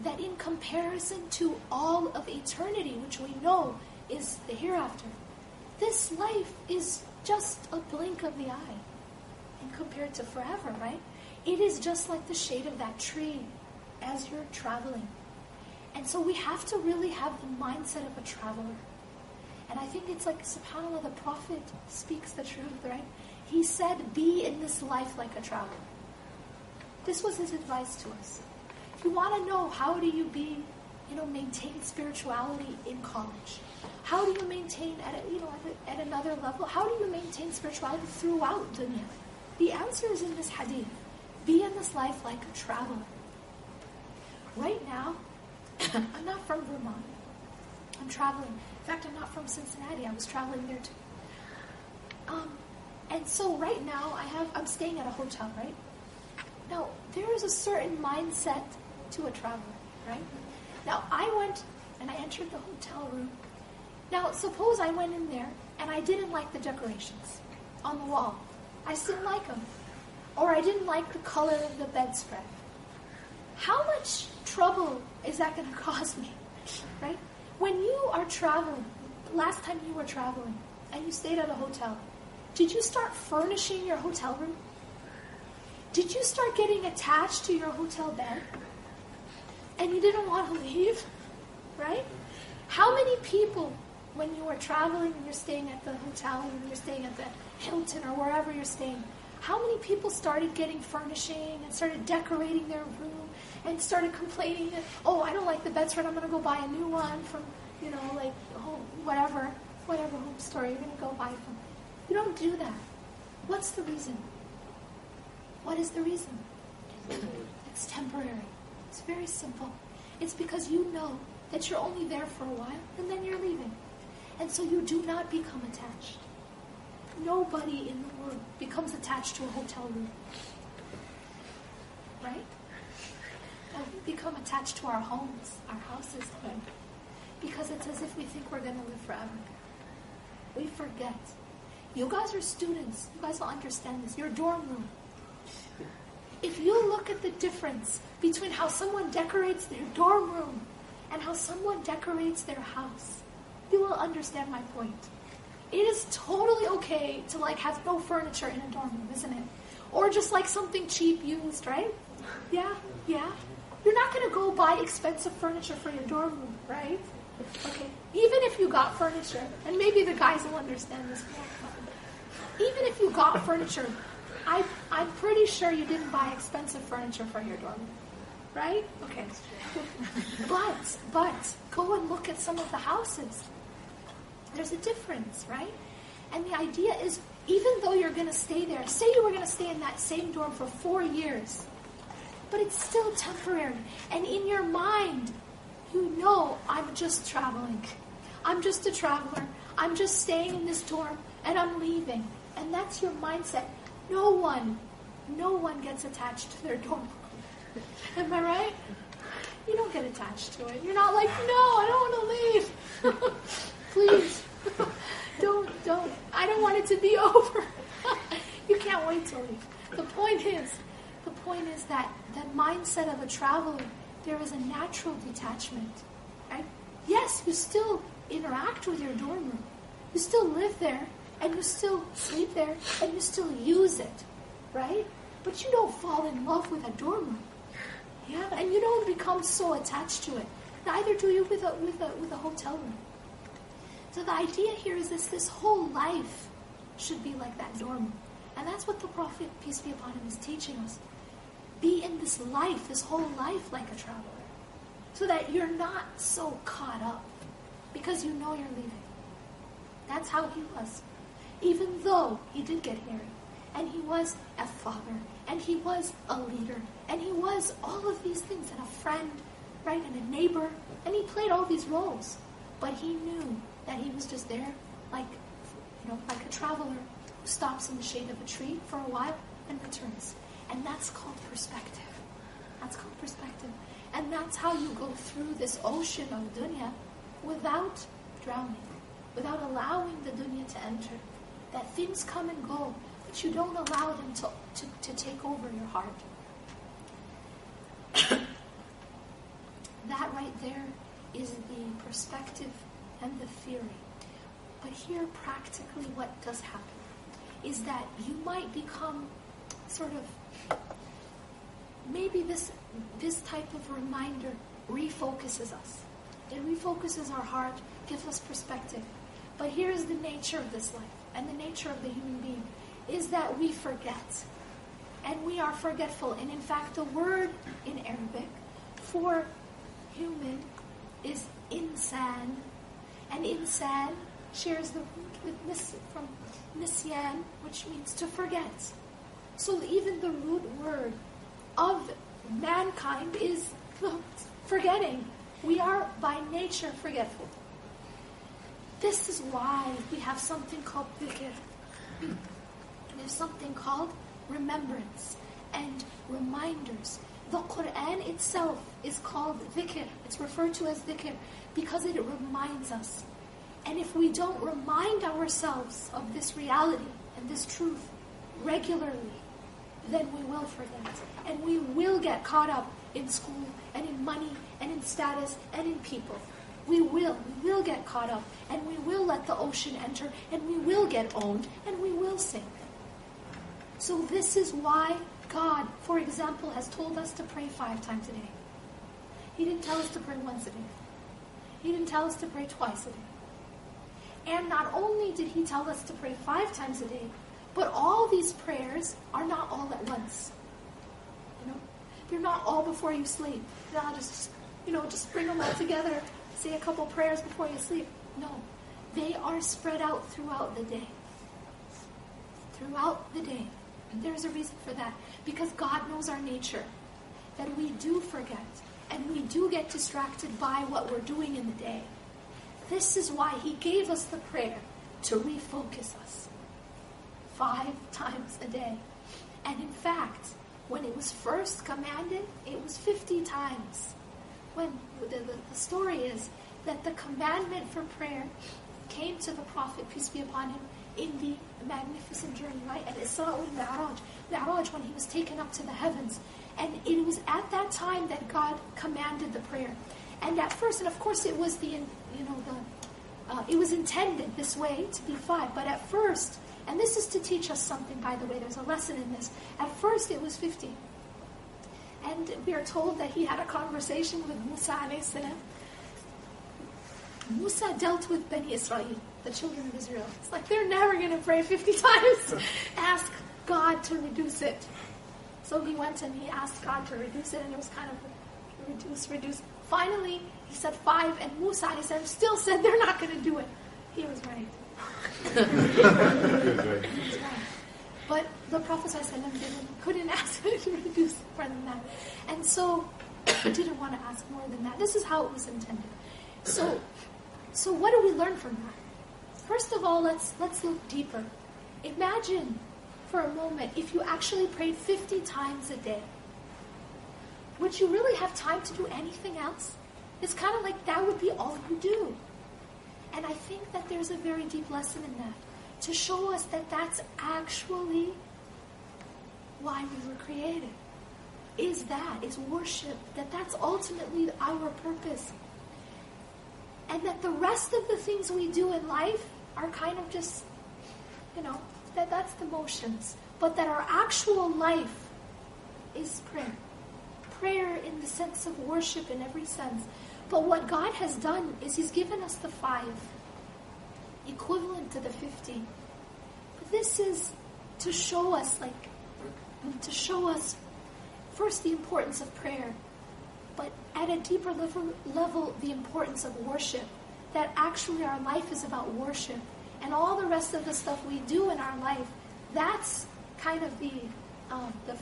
that in comparison to all of eternity, which we know is the hereafter, this life is just a blink of the eye. And compared to forever, right? It is just like the shade of that tree as you're traveling. And so we have to really have the mindset of a traveler. And I think it's like, subhanAllah, the Prophet speaks the truth, right? He said, be in this life like a traveler. This was his advice to us. If you want to know how do you maintain spirituality in college, how do you maintain at another level, how do you maintain spirituality throughout dunya? The answer is in this hadith. Be in this life like a traveler. Right now, I'm not from Vermont. I'm traveling. In fact, I'm not from Cincinnati. I was traveling there too. And so right now, I'm staying at a hotel, right? Now, there is a certain mindset to a traveler, right? Now, I went and I entered the hotel room. Now, suppose I went in there and I didn't like the decorations on the wall. I just didn't like them. Or I didn't like the color of the bedspread. How much trouble is that going to cause me, right? When you are traveling, the last time you were traveling, and you stayed at a hotel, did you start furnishing your hotel room? Did you start getting attached to your hotel bed? And you didn't want to leave, right? How many people, when you were traveling and you're staying at the hotel, or you're staying at the Hilton or wherever you're staying, how many people started getting furnishing and started decorating their room and started complaining that, oh, I don't like the bedspread, I'm going to go buy a new one from, whatever home store you're going to go buy from. You don't do that. What's the reason? What is the reason? It's temporary. It's very simple. It's because you know that you're only there for a while and then you're leaving. And so you do not become attached. Nobody in the world becomes attached to a hotel room. Right? And we become attached to our homes, our houses, right? Because it's as if we think we're going to live forever. We forget. You guys are students. You guys will understand this. Your dorm room. If you look at the difference between how someone decorates their dorm room and how someone decorates their house, you will understand my point. It is totally okay to have no furniture in a dorm room, isn't it? Or just something cheap used, right? Yeah. You're not going to go buy expensive furniture for your dorm room, right? Okay. Even if you got furniture, and maybe the guys will understand this more. Even if you got furniture, I'm pretty sure you didn't buy expensive furniture for your dorm room, right? Okay. But go and look at some of the houses. There's a difference, right? And the idea is, even though you're going to stay there, say you were going to stay in that same dorm for 4 years, but it's still temporary. And in your mind, you know, I'm just traveling. I'm just a traveler. I'm just staying in this dorm, and I'm leaving. And that's your mindset. No one gets attached to their dorm. Am I right? You don't get attached to it. You're not like, no, I don't want to leave. Please, don't. I don't want it to be over. You can't wait to leave. The point is that the mindset of a traveler, there is a natural detachment, right? Yes, you still interact with your dorm room. You still live there, and you still sleep there, and you still use it, right? But you don't fall in love with a dorm room, yeah, and you don't become so attached to it. Neither do you with a hotel room. So the idea here is this whole life should be like that dorm room. And that's what the Prophet, peace be upon him, is teaching us. Be in this life, this whole life, like a traveler. So that you're not so caught up, because you know you're leaving. That's how he was. Even though he did get married, and he was a father, and he was a leader, and he was all of these things, and a friend, right, and a neighbor, and he played all these roles. But he knew that he was just there, like a traveler who stops in the shade of a tree for a while and returns. And that's called perspective. That's called perspective. And that's how you go through this ocean of dunya without drowning, without allowing the dunya to enter. That things come and go, but you don't allow them to take over your heart. That right there is the perspective and the theory. But here, practically, what does happen is that you might become sort of, maybe this type of reminder refocuses us. It refocuses our heart, gives us perspective. But here's the nature of this life, and the nature of the human being, is that we forget. And we are forgetful. And in fact, the word in Arabic for human is insan. And insan shares the root with from nisyan, which means to forget. So even the root word of mankind is forgetting. We are by nature forgetful. This is why we have something called dhikr. There's something called remembrance and reminders. The Quran itself is called dhikr. It's referred to as dhikr because it reminds us. And if we don't remind ourselves of this reality and this truth regularly, then we will forget. And we will get caught up in school and in money and in status and in people. We will get caught up, and we will let the ocean enter, and we will get owned, and we will sink. So this is why God, for example, has told us to pray 5 times a day. He didn't tell us to pray once a day. He didn't tell us to pray twice a day. And not only did he tell us to pray 5 times a day, but all these prayers are not all at once. You know, they're not all before you sleep. Not just bring them all together, say a couple prayers before you sleep. No, they are spread out throughout the day. Throughout the day. And there's a reason for that. Because God knows our nature. That we do forget. And we do get distracted by what we're doing in the day. This is why he gave us the prayer to refocus us. 5 times a day. And in fact, when it was first commanded, it was 50 times. When the story is that the commandment for prayer came to the Prophet, peace be upon him, in the magnificent journey, right? And Isra wal Mi'raj, when he was taken up to the heavens. And it was at that time that God commanded the prayer. And at first, and of course it was it was intended this way to be 5. But at first, and this is to teach us something, by the way, there's a lesson in this. At first it was 50. And we are told that he had a conversation with Musa alayhi salam. Musa dealt with Bani Israel, the children of Israel. It's like they're never going to pray 50 times. Ask God to reduce it. So he went and he asked God to reduce it, and it was kind of reduce. Finally, he said 5, and Musa alayhi salam still said they're not going to do it. He was right. He was right. But the Prophet couldn't ask him to reduce more than that. And so, didn't want to ask more than that. This is how it was intended. So what do we learn from that? First of all, let's look deeper. Imagine for a moment if you actually prayed 50 times a day. Would you really have time to do anything else? It's kind of like that would be all you do. And I think that there's a very deep lesson in that, to show us that that's actually why we were created. Is worship. That's ultimately our purpose. And that the rest of the things we do in life are kind of just, that's the motions. But that our actual life is prayer. Prayer in the sense of worship in every sense. But what God has done is he's given us the 5, equivalent to the 50. But this is to show us first the importance of prayer, but at a deeper level the importance of worship. That actually our life is about worship. And all the rest of the stuff we do in our life, that's kind of the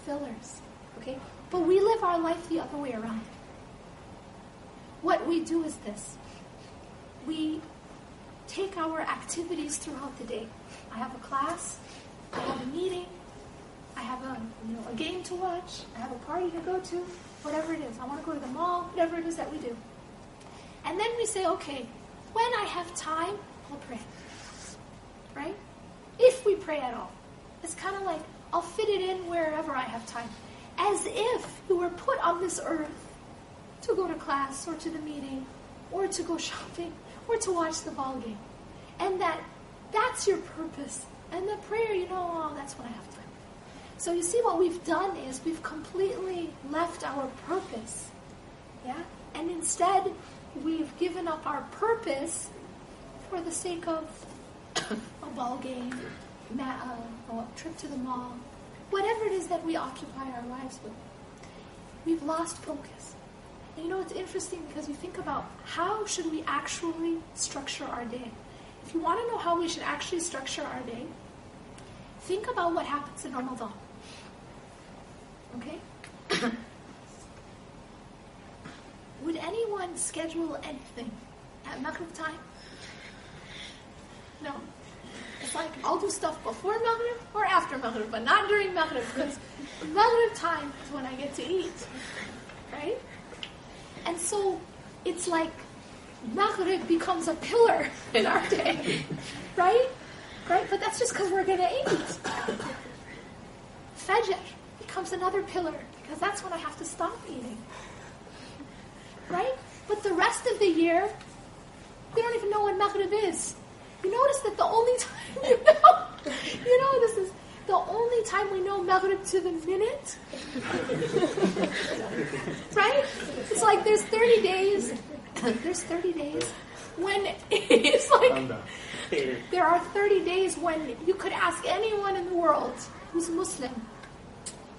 fillers. Okay? But we live our life the other way around. What we do is this. We take our activities throughout the day. I have a class, I have a meeting, I have a game to watch, I have a party to go to, whatever it is. I want to go to the mall, whatever it is that we do. And then we say, okay, when I have time, I'll pray. Right? If we pray at all. It's kind of like, I'll fit it in wherever I have time. As if you were put on this earth to go to class, or to the meeting, or to go shopping, or to watch the ball game. And that's your purpose. And the prayer, that's when I have time. So you see what we've done is we've completely left our purpose. Yeah? And instead, we've given up our purpose for the sake of a ball game, a trip to the mall, whatever it is that we occupy our lives with. We've lost focus. And it's interesting because you think about how should we actually structure our day. If you want to know how we should actually structure our day, think about what happens in Ramadan. Okay? Would anyone schedule anything at Maghrib time? No. It's like, I'll do stuff before Maghrib or after Maghrib, but not during Maghrib, because Maghrib time is when I get to eat. Right? And so, it's like Maghrib becomes a pillar in our day. Right? Right? But that's just because we're going to eat. Fajr becomes another pillar, because that's when I have to stop eating. Right? But the rest of the year, we don't even know when Maghrib is. You notice that the only time this is the only time we know Maghrib to the minute, right? It's like there's 30 days. There's 30 days when it's like there are 30 days when you could ask anyone in the world who's Muslim,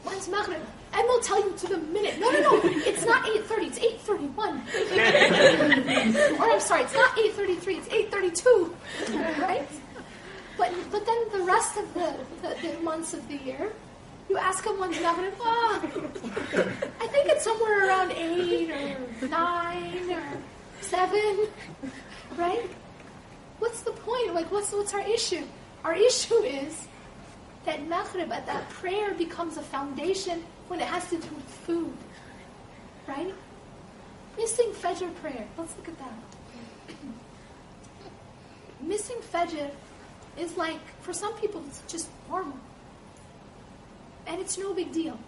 when's Maghrib? And they'll tell you to the minute. No, it's not 8:30, it's 8:31. Or I'm sorry, it's not 8:33, it's 8:32, right? But then the rest of the months of the year, you ask them when's Maghrib, I think it's somewhere around 8 or 9 or 7, right? What's the point? Like, what's our issue? Our issue is that Maghrib, that prayer becomes a foundation when it has to do with food, right? Missing Fajr prayer. Let's look at that. Missing Fajr is like, for some people, it's just normal. And it's no big deal.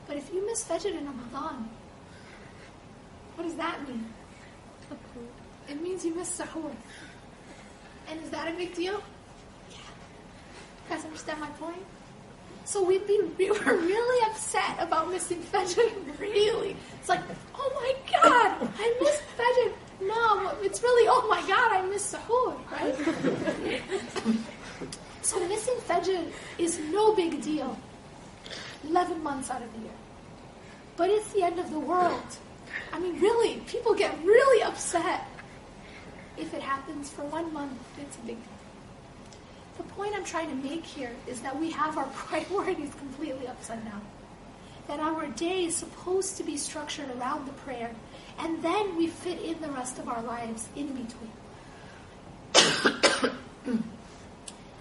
But if you miss Fajr in Ramadan, what does that mean? It means you miss Sahur. And is that a big deal? Yeah. You guys understand my point? So we were really upset about missing Fajr. Really. It's like, oh my God, I missed Fajr. No, it's really, oh my God, I missed Sahur, right? So missing Fajr is no big deal 11 months out of the year. But it's the end of the world. I mean, really, people get really upset. If it happens for 1 month, it's a big deal. The point I'm trying to make here is that we have our priorities completely upside down. That our day is supposed to be structured around the prayer, and then we fit in the rest of our lives in between.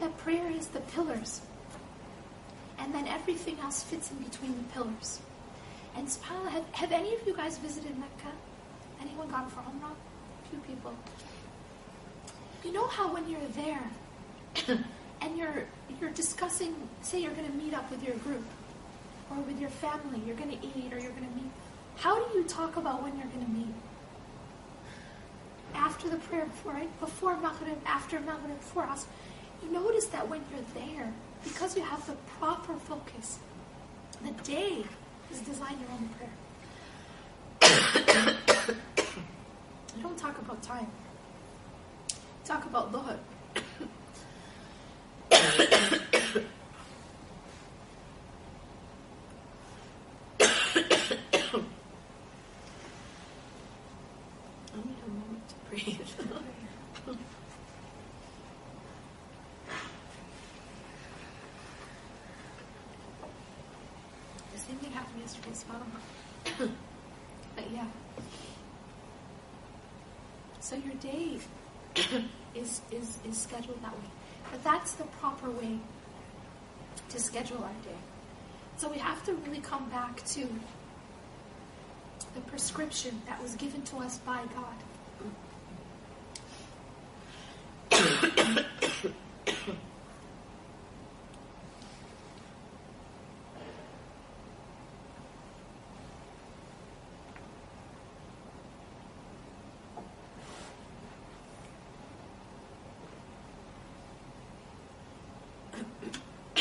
That prayer is the pillars, and then everything else fits in between the pillars. And subhanAllah, have any of you guys visited Mecca? Anyone gone for Umrah? A few people. You know how when you're there, and you're discussing, say you're going to meet up with your group, or with your family, you're going to eat, or you're going to meet. How do you talk about when you're going to meet? After the prayer, right? Before Maghrib, after Maghrib, before Asr. You notice that when you're there, because you have the proper focus, the day is designed around the prayer. You don't talk about time. Talk about Dhuhr. I need a moment to breathe. The same thing happened yesterday, subhanAllah. But yeah. So your day is scheduled that way. But that's the proper way to schedule our day. So we have to really come back to the prescription that was given to us by God.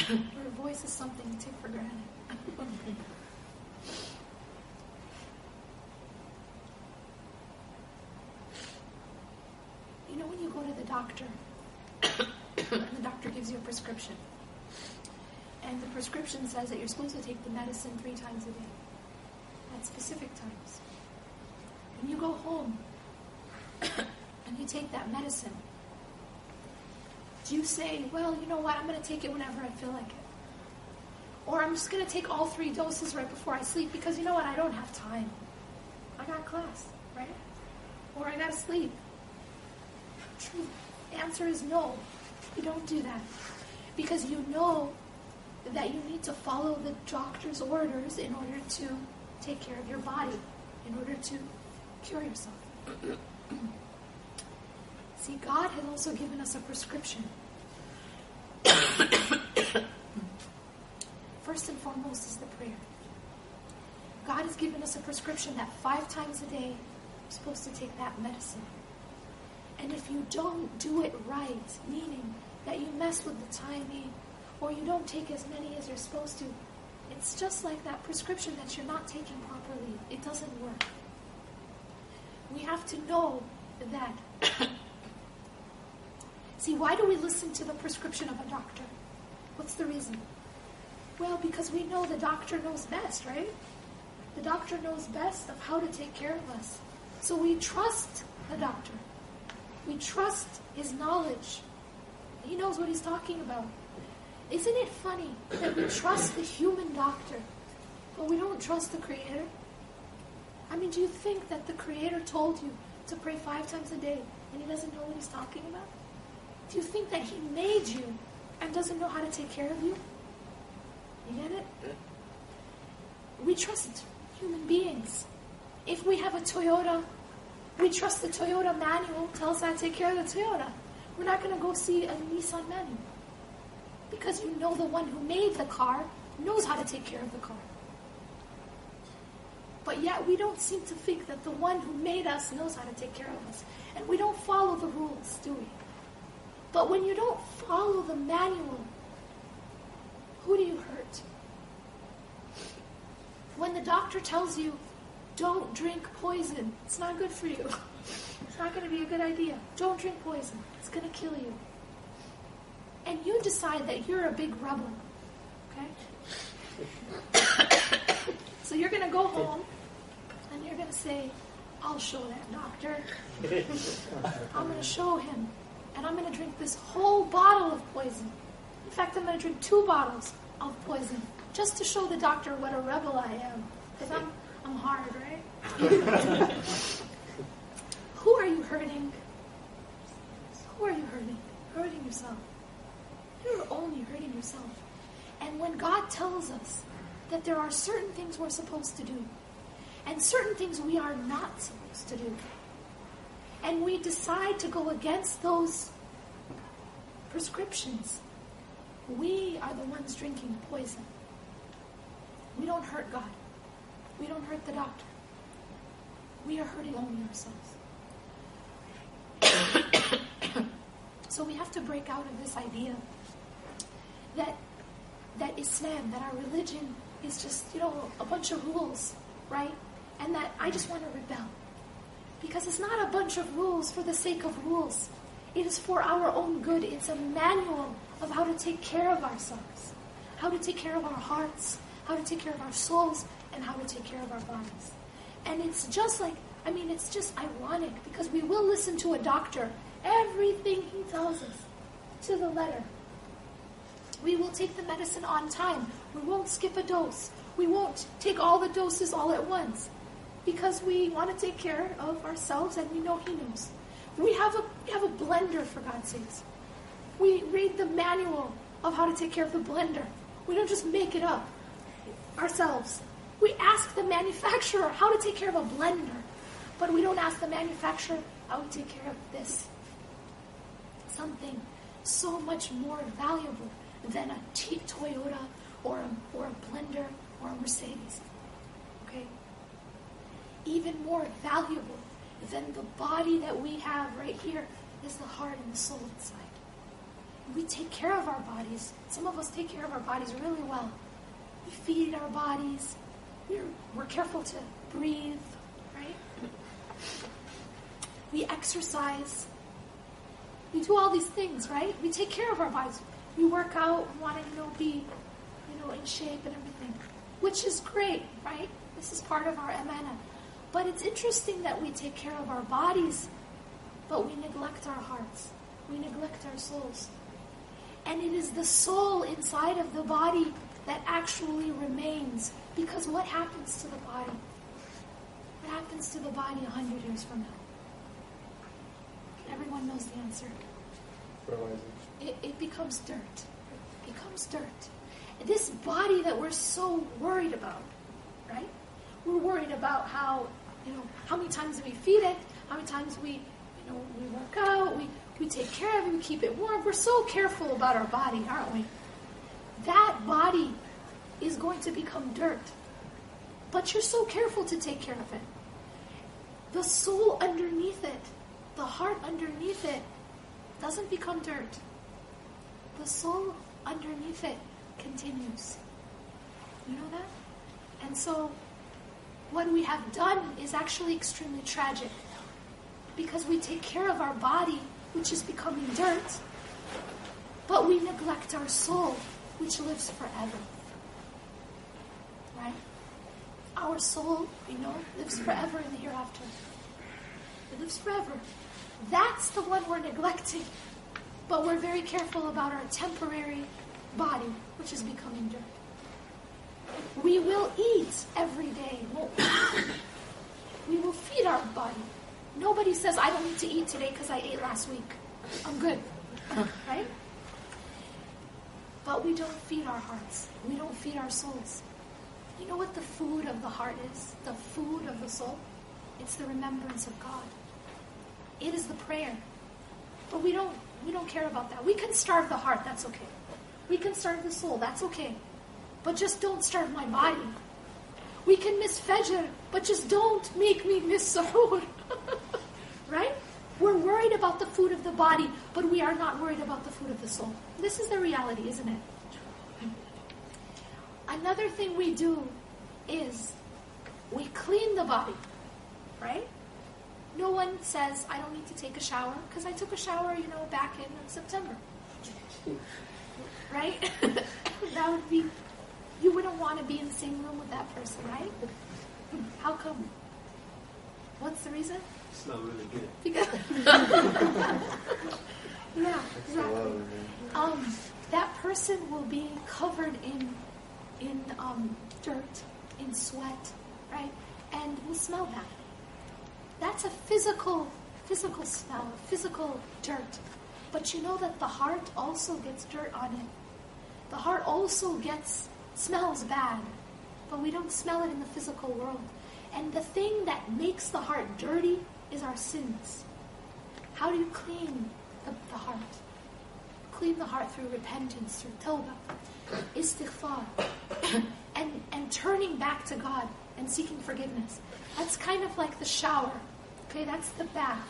Your voice is something to take for granted. You know when you go to the doctor, and the doctor gives you a prescription, and the prescription says that you're supposed to take the medicine 3 times a day, at specific times. And you go home, and you take that medicine. Do you say, well, you know what, I'm going to take it whenever I feel like it? Or I'm just going to take all 3 doses right before I sleep because, you know what, I don't have time. I got class, right? Or I got to sleep. True. The answer is no. You don't do that. Because you know that you need to follow the doctor's orders in order to take care of your body, in order to cure yourself. See, God has also given us a prescription. First and foremost is the prayer. God has given us a prescription that 5 times a day we're supposed to take that medicine. And if if you don't do it right, meaning that you mess with the timing, or you don't take as many as you're supposed to, it's just like that prescription that you're not taking properly. It doesn't work. We have to know that. See, why do we listen to the prescription of a doctor? What's the reason? Well, because we know the doctor knows best, right? The doctor knows best of how to take care of us. So we trust the doctor. We trust his knowledge. He knows what he's talking about. Isn't it funny that we trust the human doctor, but we don't trust the Creator? I mean, do you think that the Creator told you to pray 5 times a day and he doesn't know what he's talking about? Do you think that he made you and doesn't know how to take care of you? You get it? We trust human beings. If we have a Toyota, we trust the Toyota manual tells us how to take care of the Toyota. We're not going to go see a Nissan manual. Because you know the one who made the car knows how to take care of the car. But yet we don't seem to think that the one who made us knows how to take care of us. And we don't follow the rules, do we? But when you don't follow the manual, who do you hurt? When the doctor tells you, don't drink poison, it's not good for you. It's not going to be a good idea. Don't drink poison. It's going to kill you. And you decide that you're a big rebel. Okay? So you're going to go home and you're going to say, I'll show that doctor. I'm going to show him. And I'm going to drink this whole bottle of poison. In fact, I'm going to drink 2 bottles of poison just to show the doctor what a rebel I am. Because I'm hard, right? Who are you hurting? Who are you hurting? Hurting yourself. You're only hurting yourself. And when God tells us that there are certain things we're supposed to do, and certain things we are not supposed to do, and we decide to go against those prescriptions, we are the ones drinking poison. We don't hurt God. We don't hurt the doctor. We are hurting only ourselves. So we have to break out of this idea that Islam, that our religion is just, a bunch of rules, right? And that I just want to rebel. Because it's not a bunch of rules for the sake of rules. It is for our own good. It's a manual of how to take care of ourselves, how to take care of our hearts, how to take care of our souls, and how to take care of our bodies. And it's just it's just ironic because we will listen to a doctor, everything he tells us, to the letter. We will take the medicine on time. We won't skip a dose. We won't take all the doses all at once because we want to take care of ourselves and we know he knows. We have a blender, for God's sakes. We read the manual of how to take care of the blender. We don't just make it up ourselves. We ask the manufacturer how to take care of a blender, but we don't ask the manufacturer how to take care of this. Something so much more valuable than a Toyota or a blender or a Mercedes. Okay? Even more valuable than the body that we have right here is the heart and the soul inside. We take care of our bodies. Some of us take care of our bodies really well. We feed our bodies. We're careful to breathe, right? We exercise. We do all these things, right? We take care of our bodies. We work out, we want to, be, in shape and everything, which is great, right? This is part of our amana. But it's interesting that we take care of our bodies, but we neglect our hearts. We neglect our souls. And it is the soul inside of the body that actually remains. Because what happens to the body? What happens to the body 100 years from now? Everyone knows the answer. It becomes dirt. It becomes dirt. This body that we're so worried about, right? We're worried about how many times we feed it, how many times we work out, we take care of it, we keep it warm. We're so careful about our body, aren't we? That body is going to become dirt. But you're so careful to take care of it. The soul underneath it the heart underneath it doesn't become dirt. The soul underneath it continues. You know that? And so what we have done is actually extremely tragic, because we take care of our body, which is becoming dirt, but we neglect our soul, which lives forever. Right? Our soul, lives forever in the hereafter. It lives forever. That's the one we're neglecting. But we're very careful about our temporary body, which is becoming dirt. We will eat every day, won't we? We will feed our body. Nobody says, I don't need to eat today because I ate last week. I'm good. Right? But we don't feed our hearts. We don't feed our souls. You know what the food of the heart is? The food of the soul? It's the remembrance of God. It is the prayer. But we don't care about that. We can starve the heart, that's okay. We can starve the soul, that's okay. But just don't starve my body. We can miss Fajr, but just don't make me miss Suhoor. Right? We're worried about the food of the body, but we are not worried about the food of the soul. This is the reality, isn't it? Another thing we do is we clean the body. Right? No one says, I don't need to take a shower, because I took a shower, back in September. Right? That would be, you wouldn't want to be in the same room with that person, right? How come? What's the reason? It's not really good. Because yeah, exactly. That person will be covered in dirt, in sweat, right? And will smell bad. That's a physical smell, physical dirt. But you know that the heart also gets dirt on it. The heart also smells bad, but we don't smell it in the physical world. And the thing that makes the heart dirty is our sins. How do you clean the heart? Clean the heart through repentance, through tawbah, istighfar, and turning back to God and seeking forgiveness. That's kind of like the shower. Okay, that's the bath.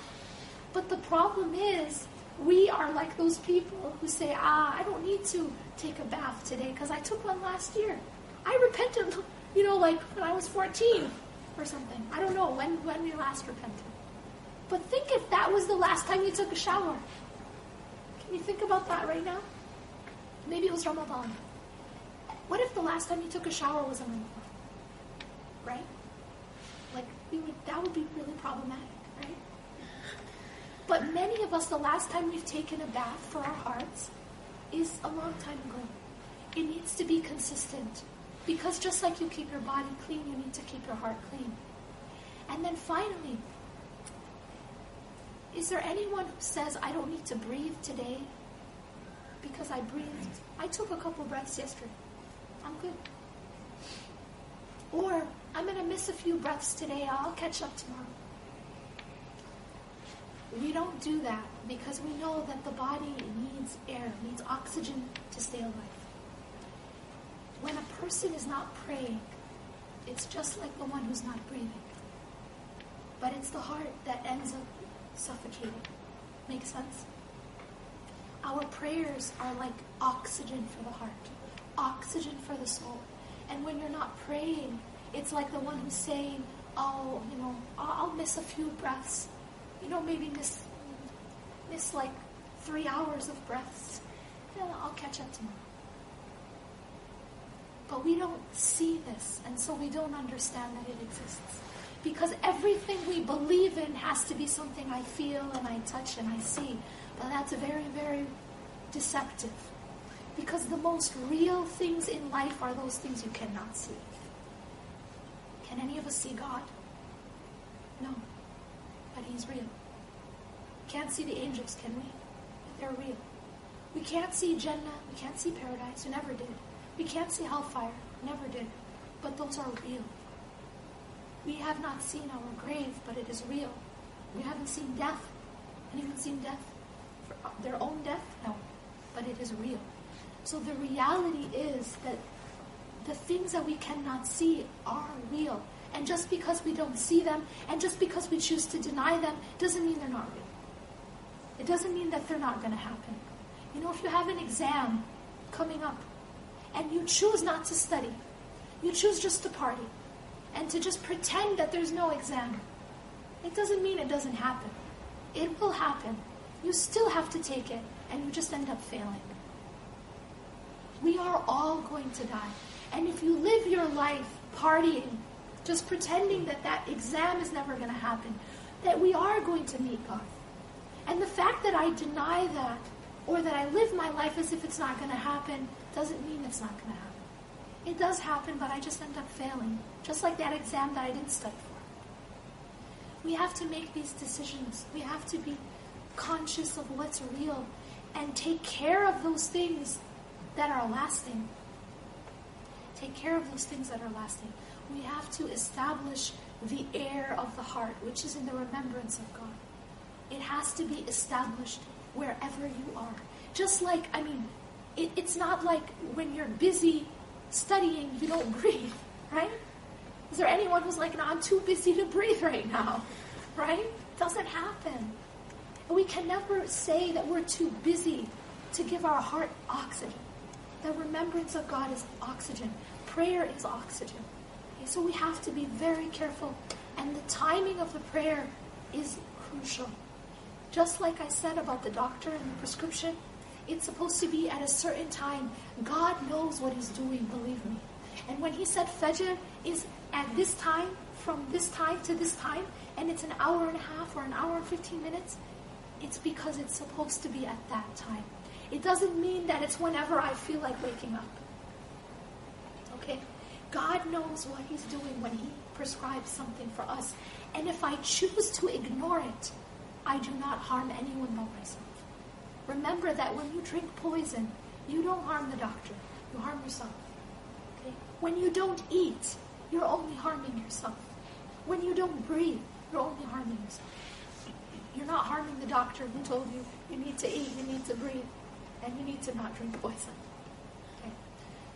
But the problem is, we are like those people who say, I don't need to take a bath today because I took one last year. I repented, like when I was 14 or something. I don't know when we last repented. But think if that was the last time you took a shower. Can you think about that right now? Maybe it was Ramadan. What if the last time you took a shower was in Ramadan? Right? That would be really problematic, right? But many of us, the last time we've taken a bath for our hearts is a long time ago. It needs to be consistent. Because just like you keep your body clean, you need to keep your heart clean. And then finally, is there anyone who says, I don't need to breathe today because I breathed? I took a couple breaths yesterday. I'm good. Or, I'm going to miss a few breaths today. I'll catch up tomorrow. We don't do that because we know that the body needs air, needs oxygen to stay alive. When a person is not praying, it's just like the one who's not breathing. But it's the heart that ends up suffocating. Make sense? Our prayers are like oxygen for the heart, oxygen for the soul. And when you're not praying, it's like the one who's saying, I'll miss a few breaths. Maybe miss like 3 hours of breaths. Yeah, I'll catch up tomorrow. But we don't see this, and so we don't understand that it exists. Because everything we believe in has to be something I feel and I touch and I see. But that's very, very deceptive. Because the most real things in life are those things you cannot see. Can any of us see God? No. But He's real. We can't see the angels, can we? But they're real. We can't see Jannah. We can't see paradise. We never did. We can't see hellfire. Never did. But those are real. We have not seen our grave, but it is real. We haven't seen death. Anyone seen death? Their own death? No. But it is real. So the reality is that the things that we cannot see are real. And just because we don't see them, and just because we choose to deny them, doesn't mean they're not real. It doesn't mean that they're not going to happen. You know, if you have an exam coming up and you choose not to study, you choose just to party and to just pretend that there's no exam, it doesn't mean it doesn't happen. It will happen. You still have to take it, and you just end up failing. We are all going to die. And if you live your life partying, just pretending that that exam is never going to happen, that we are going to meet God. And the fact that I deny that, or that I live my life as if it's not going to happen, doesn't mean it's not going to happen. It does happen, but I just end up failing. Just like that exam that I didn't study for. We have to make these decisions. We have to be conscious of what's real and take care of those things that are lasting. Take care of those things that are lasting. We have to establish the air of the heart, which is in the remembrance of God. It has to be established wherever you are. Just like, it's not like when you're busy studying, you don't breathe, right? Is there anyone who's like, no, I'm too busy to breathe right now, right? It doesn't happen. And we can never say that we're too busy to give our heart oxygen. The remembrance of God is oxygen. Prayer is oxygen. Okay, so we have to be very careful. And the timing of the prayer is crucial. Just like I said about the doctor and the prescription, it's supposed to be at a certain time. God knows what He's doing, believe me. And when He said Fajr is at this time, from this time to this time, and it's an hour and a half or an hour and 15 minutes, it's because it's supposed to be at that time. It doesn't mean that it's whenever I feel like waking up. Okay? God knows what He's doing when He prescribes something for us. And if I choose to ignore it, I do not harm anyone but myself. Remember that when you drink poison, you don't harm the doctor. You harm yourself. Okay? When you don't eat, you're only harming yourself. When you don't breathe, you're only harming yourself. You're not harming the doctor who told you you need to eat, you need to breathe, and you need to not drink poison. Okay?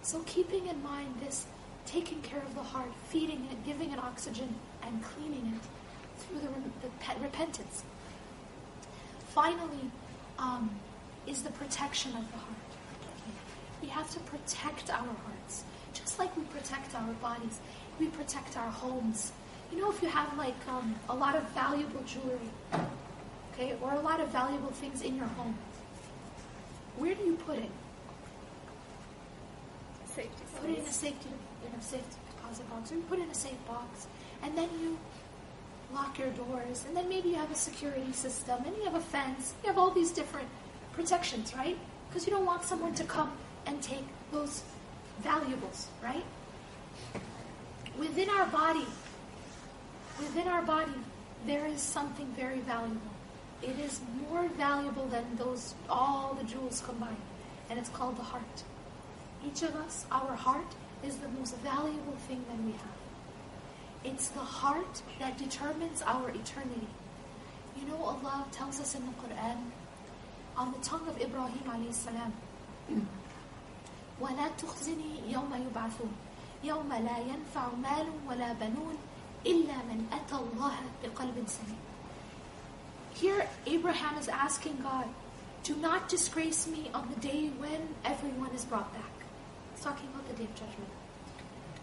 So keeping in mind this, taking care of the heart, feeding it, giving it oxygen, and cleaning it through the repentance. Finally, is the protection of the heart. Okay? We have to protect our hearts. Just like we protect our bodies, we protect our homes. You know, if you have like a lot of valuable jewelry, okay, or a lot of valuable things in your home, where do you put it? Safety. Put it in a safety deposit box, or you put it in a safe box, and then you lock your doors, and then maybe you have a security system, and you have a fence, you have all these different protections, right? Because you don't want someone to come and take those valuables, right? Within our body, there is something very valuable. It is more valuable than all the jewels combined, and it's called the heart. Each of us, our heart is the most valuable thing that we have. It's the heart that determines our eternity. You know, Allah tells us in the Quran, on the tongue of Ibrahim alayhi salam, وَلَا تُخْزِنِي يَوْمَ يُبْعَثُونَ يَوْمَ لَا يَنْفَعُ مَالٌ وَلَا بَنُونَ إِلَّا مَنْ أَتَى اللَّهَ بِقَلْبٍ سَلِيمٍ. Here, Abraham is asking God, do not disgrace me on the day when everyone is brought back. He's talking about the Day of Judgment.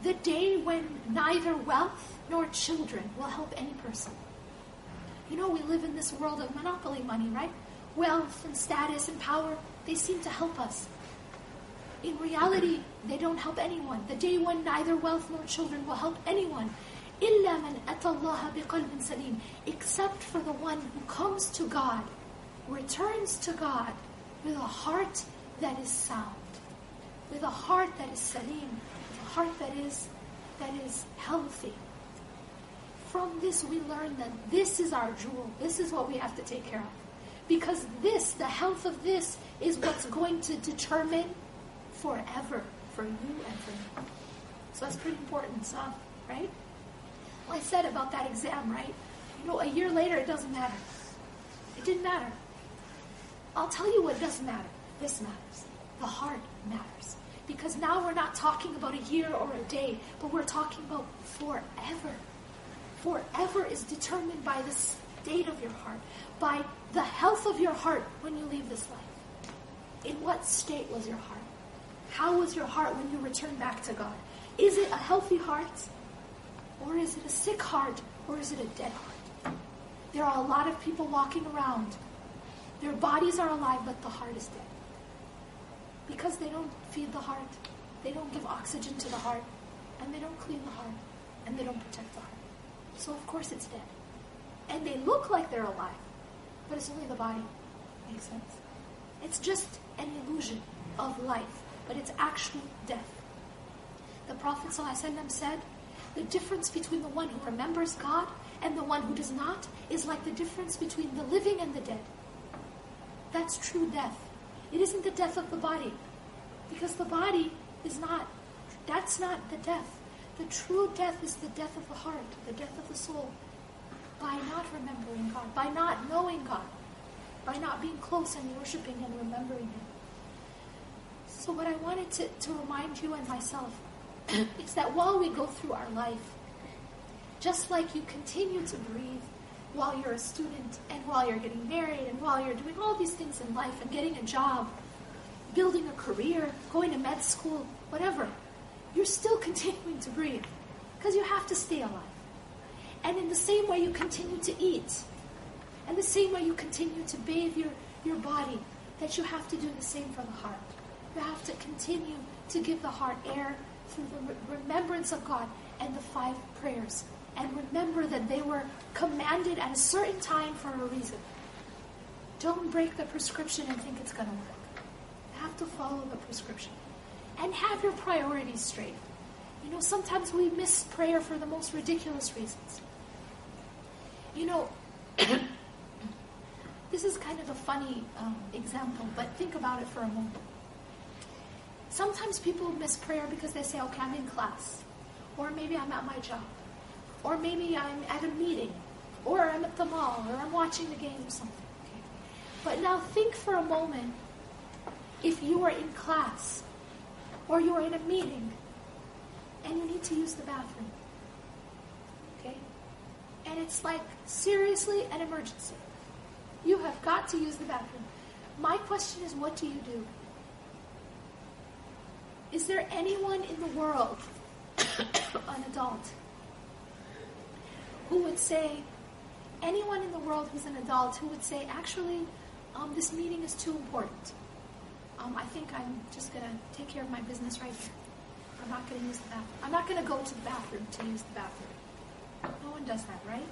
The day when neither wealth nor children will help any person. You know, we live in this world of monopoly money, right? Wealth and status and power, they seem to help us. In reality, they don't help anyone. The day when neither wealth nor children will help anyone. إِلَّا مَنْ أَتَى اللَّهَ بِقَلْبٍ سَلِيمٍ. Except for the one who comes to God, returns to God with a heart that is sound, with a heart that is salim, with a heart that is healthy. From this we learn that this is our jewel. This is what we have to take care of. Because this, the health of this, is what's going to determine forever for you and for me. So that's pretty important stuff, right? Well, I said about that exam, right? You know, a year later, it doesn't matter. It didn't matter. I'll tell you what doesn't matter. This matters. The heart matters. Because now we're not talking about a year or a day, but we're talking about forever. Forever is determined by this state of your heart, by the health of your heart when you leave this life. In what state was your heart? How was your heart when you return back to God? Is it a healthy heart? Or is it a sick heart? Or is it a dead heart? There are a lot of people walking around. Their bodies are alive, but the heart is dead. Because they don't feed the heart. They don't give oxygen to the heart. And they don't clean the heart. And they don't protect the heart. So of course it's dead. And they look like they're alive. But it's only the body. Makes sense? It's just an illusion of life. But it's actually death. The Prophet ﷺ said, the difference between the one who remembers God and the one who does not is like the difference between the living and the dead. That's true death. It isn't the death of the body. Because the body is not, that's not the death. The true death is the death of the heart, the death of the soul. By not remembering God, by not knowing God, by not being close and worshiping and remembering Him. So what I wanted to remind you and myself is that while we go through our life, just like you continue to breathe while you're a student and while you're getting married and while you're doing all these things in life and getting a job, building a career, going to med school, whatever, you're still continuing to breathe because you have to stay alive. And in the same way you continue to eat, and the same way you continue to bathe your body, that you have to do the same for the heart. You have to continue to give the heart air through the remembrance of God and the 5 prayers. And remember that they were commanded at a certain time for a reason. Don't break the prescription and think it's going to work. You have to follow the prescription. And have your priorities straight. You know, sometimes we miss prayer for the most ridiculous reasons. You know, this is kind of a funny example, but think about it for a moment. Sometimes people miss prayer because they say, okay, I'm in class. Or maybe I'm at my job. Or maybe I'm at a meeting. Or I'm at the mall. Or I'm watching the game or something. Okay. But now think for a moment, if you are in class, or you are in a meeting, and you need to use the bathroom. Okay? And it's like, seriously, an emergency. You have got to use the bathroom. My question is, what do you do? Is there anyone in the world, an adult, who would say, anyone in the world who's an adult who would say, actually, this meeting is too important. I think I'm just going to take care of my business right here. I'm not going to use the bathroom. I'm not going to go to the bathroom to use the bathroom. No one does that, right?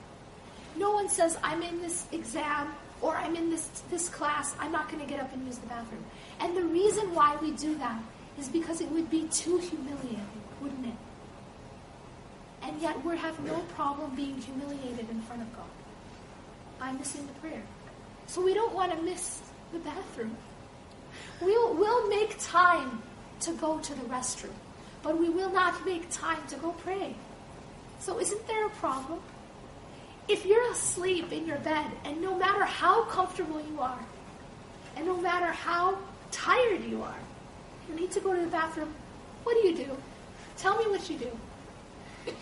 No one says, I'm in this exam or I'm in this class. I'm not going to get up and use the bathroom. And the reason why we do that is because it would be too humiliating, wouldn't it? And yet we have no problem being humiliated in front of God by missing the prayer. So we don't want to miss the bathroom. We'll make time to go to the restroom, but we will not make time to go pray. So isn't there a problem? If you're asleep in your bed, and no matter how comfortable you are, and no matter how tired you are, you need to go to the bathroom, what do? Tell me what you do.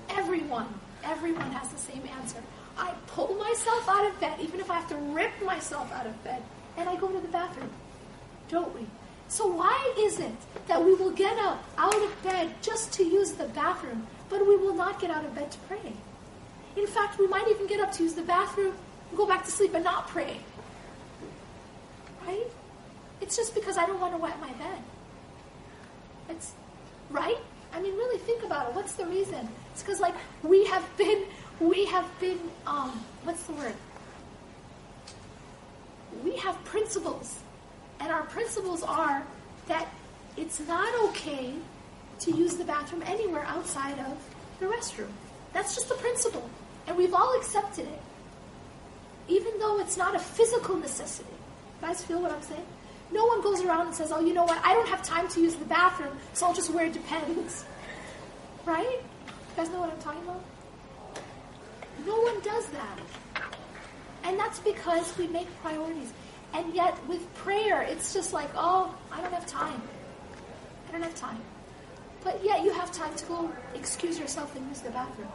Everyone has the same answer. I pull myself out of bed, even if I have to rip myself out of bed, and I go to the bathroom. Don't we? So why is it that we will get up out of bed just to use the bathroom, but we will not get out of bed to pray? In fact, we might even get up to use the bathroom and go back to sleep and not pray. Right? It's just because I don't want to wet my bed. It's right? I mean, really think about it. What's the reason? It's because, like, we have been, what's the word? We have principles. And our principles are that it's not okay to use the bathroom anywhere outside of the restroom. That's just the principle. And we've all accepted it. Even though it's not a physical necessity. You guys feel what I'm saying? No one goes around and says, oh, you know what, I don't have time to use the bathroom, so I'll just wear Depends. Right? You guys know what I'm talking about? No one does that. And that's because we make priorities. And yet, with prayer, it's just like, oh, I don't have time. I don't have time. But yet, you have time to go excuse yourself and use the bathroom.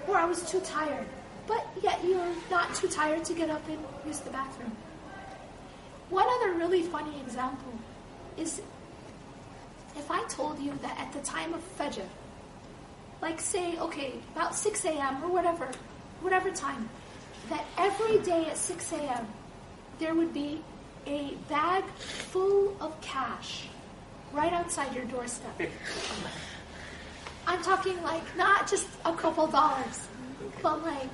Or I was too tired. but yet you're not too tired to get up and use the bathroom. One other really funny example is if I told you that at the time of Fajr, like say, okay, about 6 a.m. or whatever time, that every day at 6 a.m. there would be a bag full of cash right outside your doorstep. I'm talking like not just a couple dollars, but like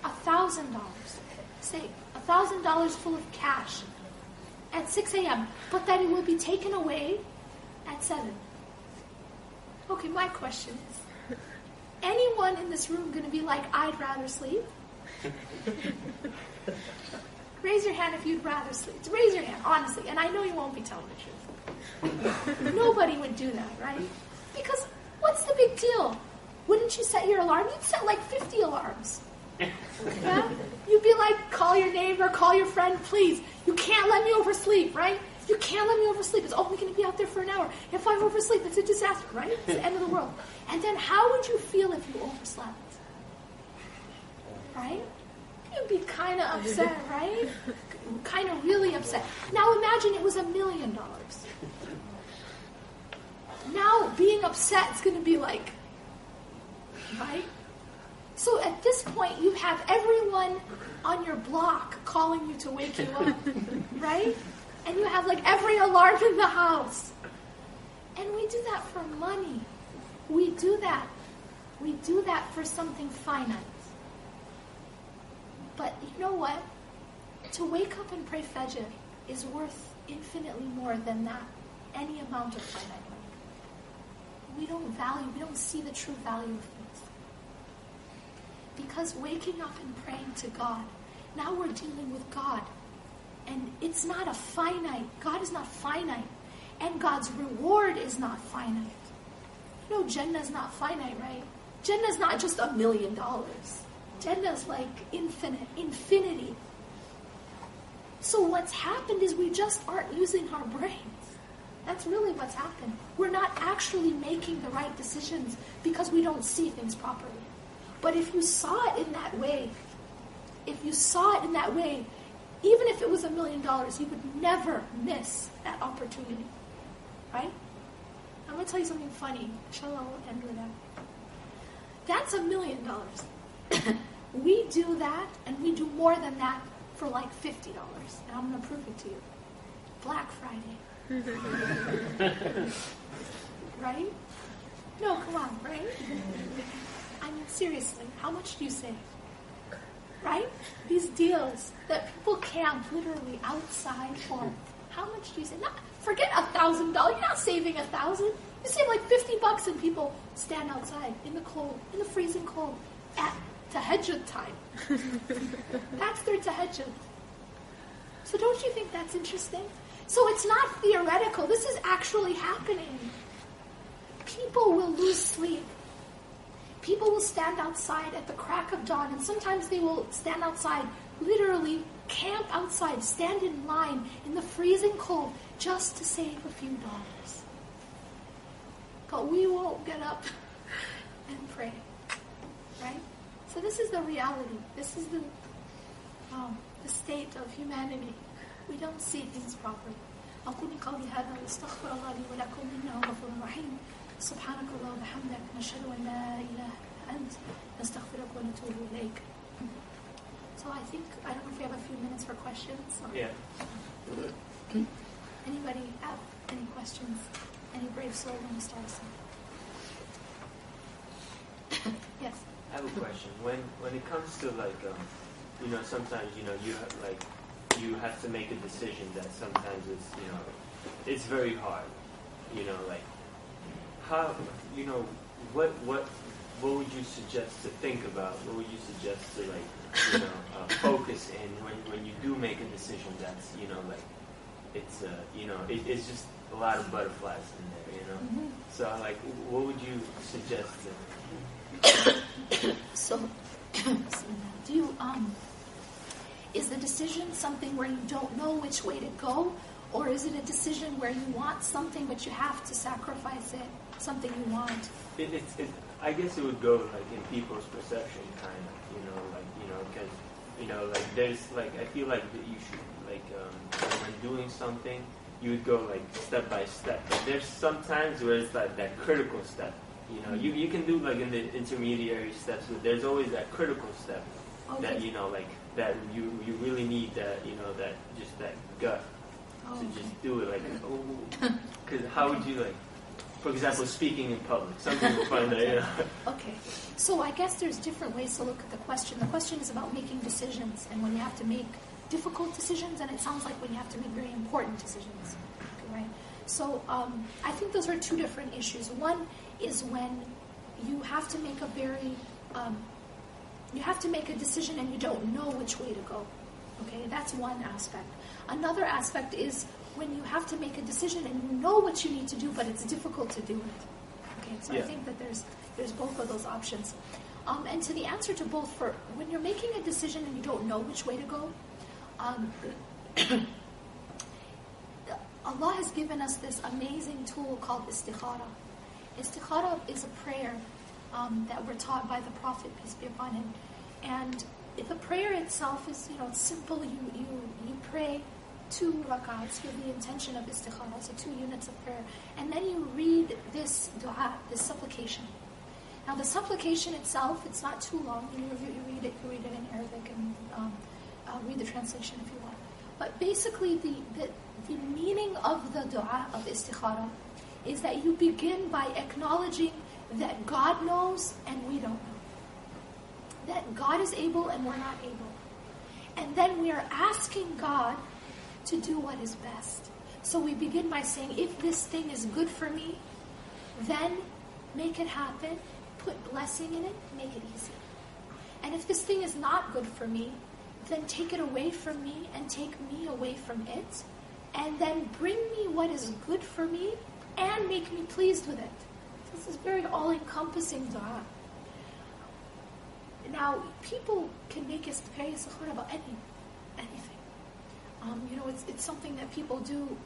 $1,000. Say $1,000 full of cash at 6 a.m., but that it will be taken away at 7. Okay, my question is, anyone in this room going to be like, I'd rather sleep? Raise your hand if you'd rather sleep. Raise your hand, honestly, and I know you won't be telling the truth. Nobody would do that, right? Because what's the big deal? Wouldn't you set your alarm? You'd set like 50 alarms. Yeah? You'd be like, call your neighbor, call your friend, please. You can't let me oversleep, right? You can't let me oversleep. It's only going to be out there for an hour. If I oversleep, it's a disaster, right? It's the end of the world. And then how would you feel if you overslept? Right? You'd be kind of upset, right? Kind of really upset. Now imagine it was $1 million. Now being upset is going to be like, right? So at this point, you have everyone on your block calling you to wake you up, right? And you have like every alarm in the house. And we do that for money. We do that. We do that for something finite. But you know what? To wake up and pray Fajr is worth infinitely more than that, any amount of finite money. We don't see the true value of things. Because waking up and praying to God, now we're dealing with God. And it's not a finite. God is not finite. And God's reward is not finite. You know, Jannah is not finite, right? Jannah is not just $1 million. Jannah is like infinity. So what's happened is we just aren't using our brains. That's really what's happened. We're not actually making the right decisions because we don't see things properly. But if you saw it in that way, even if it was $1 million, you would never miss that opportunity. Right? I'm going to tell you something funny. Inshallah, we'll end with that. That's $1 million. We do that, and we do more than that for like $50. And I'm going to prove it to you. Black Friday. Right? No, come on, right? I mean, seriously, how much do you save? Right? These deals that people camp literally outside for. How much do you save? Forget $1,000. You're not saving $1,000. You save like $50 and people stand outside in the cold, in the freezing cold, at tahajjud time. That's their tahajjud. So don't you think that's interesting? So it's not theoretical. This is actually happening. People will lose sleep. People will stand outside at the crack of dawn, and sometimes they will stand outside, literally camp outside, stand in line in the freezing cold just to save a few dollars. But we won't get up and pray. Right? So this is the reality. This is the state of humanity. We don't see things properly. أقول قولي هذا واستغفر الله لي ولكم إنه غفور رحيم. سبحانك اللهم وبحمدك نشهد أن لا إله إلا أنت نستغفرك ونتوب إليك. So I don't know if we have a few minutes for questions. Yeah. Anybody have any questions? Any brave soul want to start us off? Yes. I have a question. When it comes to sometimes you have to make a decision that sometimes it's very hard. How what would you suggest to think about? What would you suggest to focus in when you do make a decision that's it's just a lot of butterflies in there, Mm-hmm. So what would you suggest to? So, do you is the decision something where you don't know which way to go, or is it a decision where you want something but you have to sacrifice it, something you want? I guess it would go in people's perception, kind of, because, like, there's, like, I feel like that you should, like, when doing something, you would go, like, step by step. But there's some times where it's, like, that critical step, You can do, like, in the intermediary steps, but there's always that critical step that, like, that you really need that, that, just that gut to just do it, like, because how would you, like, for example, speaking in public? Some people find that, Okay, so I guess there's different ways to look at the question. The question is about making decisions, and when you have to make difficult decisions, and it sounds like when you have to make very important decisions, right? So I think those are two different issues. One is when you have to make a decision and you don't know which way to go. Okay, that's one aspect. Another aspect is when you have to make a decision and you know what you need to do, but it's difficult to do it. Okay, so I think that there's both of those options. And to the answer to both, for when you're making a decision and you don't know which way to go, Allah has given us this amazing tool called istikhara. Istikhara is a prayer that we're taught by the Prophet, peace be upon him. And the prayer itself is, it's simple. You pray 2 rak'ahs with the intention of istikhara, so 2 units of prayer. And then you read this dua, this supplication. Now the supplication itself, it's not too long. You read it in Arabic and read the translation if you want. But basically the meaning of the dua of istikhara is that you begin by acknowledging that God knows and we don't know. That God is able and we're not able. And then we are asking God to do what is best. So we begin by saying, if this thing is good for me, then make it happen, put blessing in it, make it easy. And if this thing is not good for me, then take it away from me and take me away from it, and then bring me what is good for me and make me pleased with it. This is very all-encompassing dua. Now, people can make istikhara about anything. It's something that people do,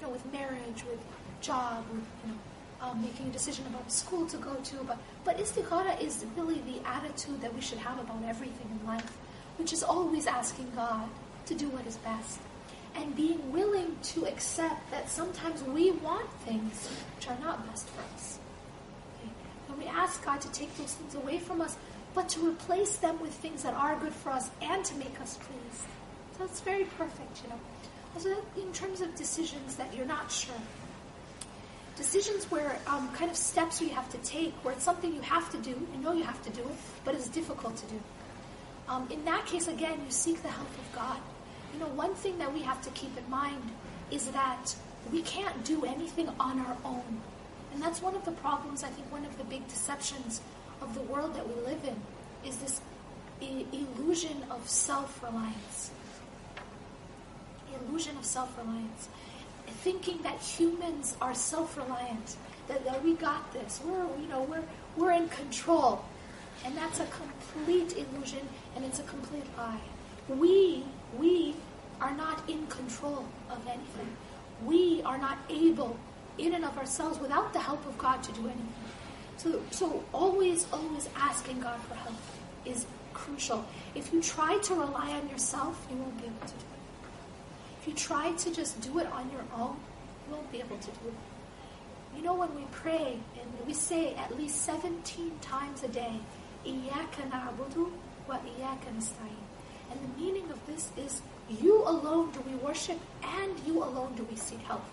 with marriage, with job, with, making a decision about a school to go to. But istikhara is really the attitude that we should have about everything in life, which is always asking God to do what is best. And being willing to accept that sometimes we want things which are not best for us. Okay? When we ask God to take those things away from us, but to replace them with things that are good for us and to make us pleased. So it's very perfect, Also, in terms of decisions that you're not sure. Decisions where kind of steps you have to take, where it's something you have to do, you know you have to do it, but it's difficult to do. In that case, again, you seek the help of God. One thing that we have to keep in mind is that we can't do anything on our own. And that's one of the problems, I think one of the big deceptions of the world that we live in, is this illusion of self-reliance. Illusion of self-reliance. Thinking that humans are self-reliant, that we got this, we're in control. And that's a complete illusion, and it's a complete lie. We are not in control of anything. We are not able, in and of ourselves, without the help of God, to do anything. So always asking God for help is crucial. If you try to rely on yourself, you won't be able to do it. If you try to just do it on your own, you won't be able to do it. When we pray, and we say at least 17 times a day, إِيَّاكَ نَعْبُدُ وَإِيَّاكَ نَسْتَعِينُ. And the meaning of this is, you alone do we worship, and you alone do we seek help.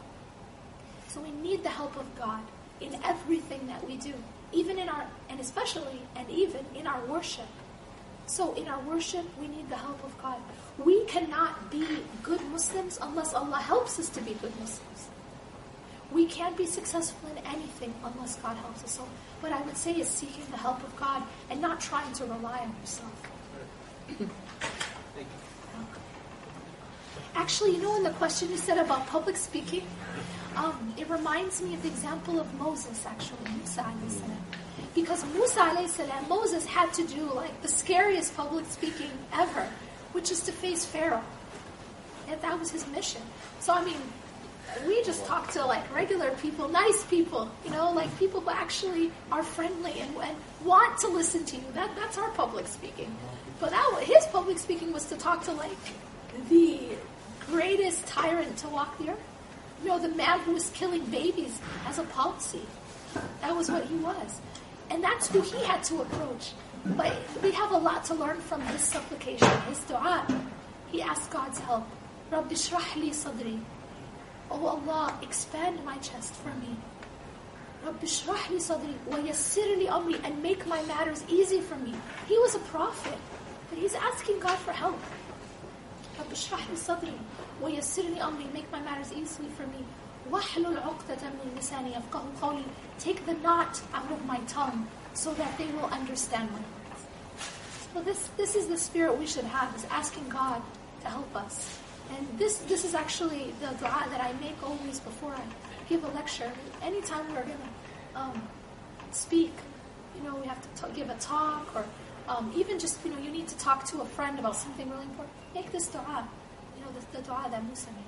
So we need the help of God in everything that we do, even in our worship. So in our worship, we need the help of God. We cannot be good Muslims unless Allah helps us to be good Muslims. We can't be successful in anything unless God helps us. So what I would say is seeking the help of God and not trying to rely on yourself. Thank you. Actually, in the question you said about public speaking, it reminds me of the example of Moses, actually, Musa alayhi salam. Because Musa alayhi salam, Moses had to do the scariest public speaking ever, which is to face Pharaoh. And that was his mission. So we just talk to like regular people, nice people, like people who actually are friendly and want to listen to you. That's our public speaking. But his public speaking was to talk to like the greatest tyrant to walk the earth. The man who was killing babies as a policy. That was what he was. And that's who he had to approach. But we have a lot to learn from his supplication, his dua. He asked God's help. Rabbi shrah li sadri. Oh Allah, expand my chest for me. Rabbi shrah li sadri wa yassir li amri, and make my matters easy for me. He was a prophet, but he's asking God for help. Rabbi shrah li sadri wa yassir li amri, make my matters easily for me. Wahlul 'uqdatan min lisani yafqahu qawli, take the knot out of my tongue so that they will understand my words. So this is the spirit we should have, is asking God to help us. And this is actually the dua that I make always before I give a lecture. Anytime we're going to speak, we have to give a talk, or even just, you need to talk to a friend about something really important. Make this dua, the dua that Musa made.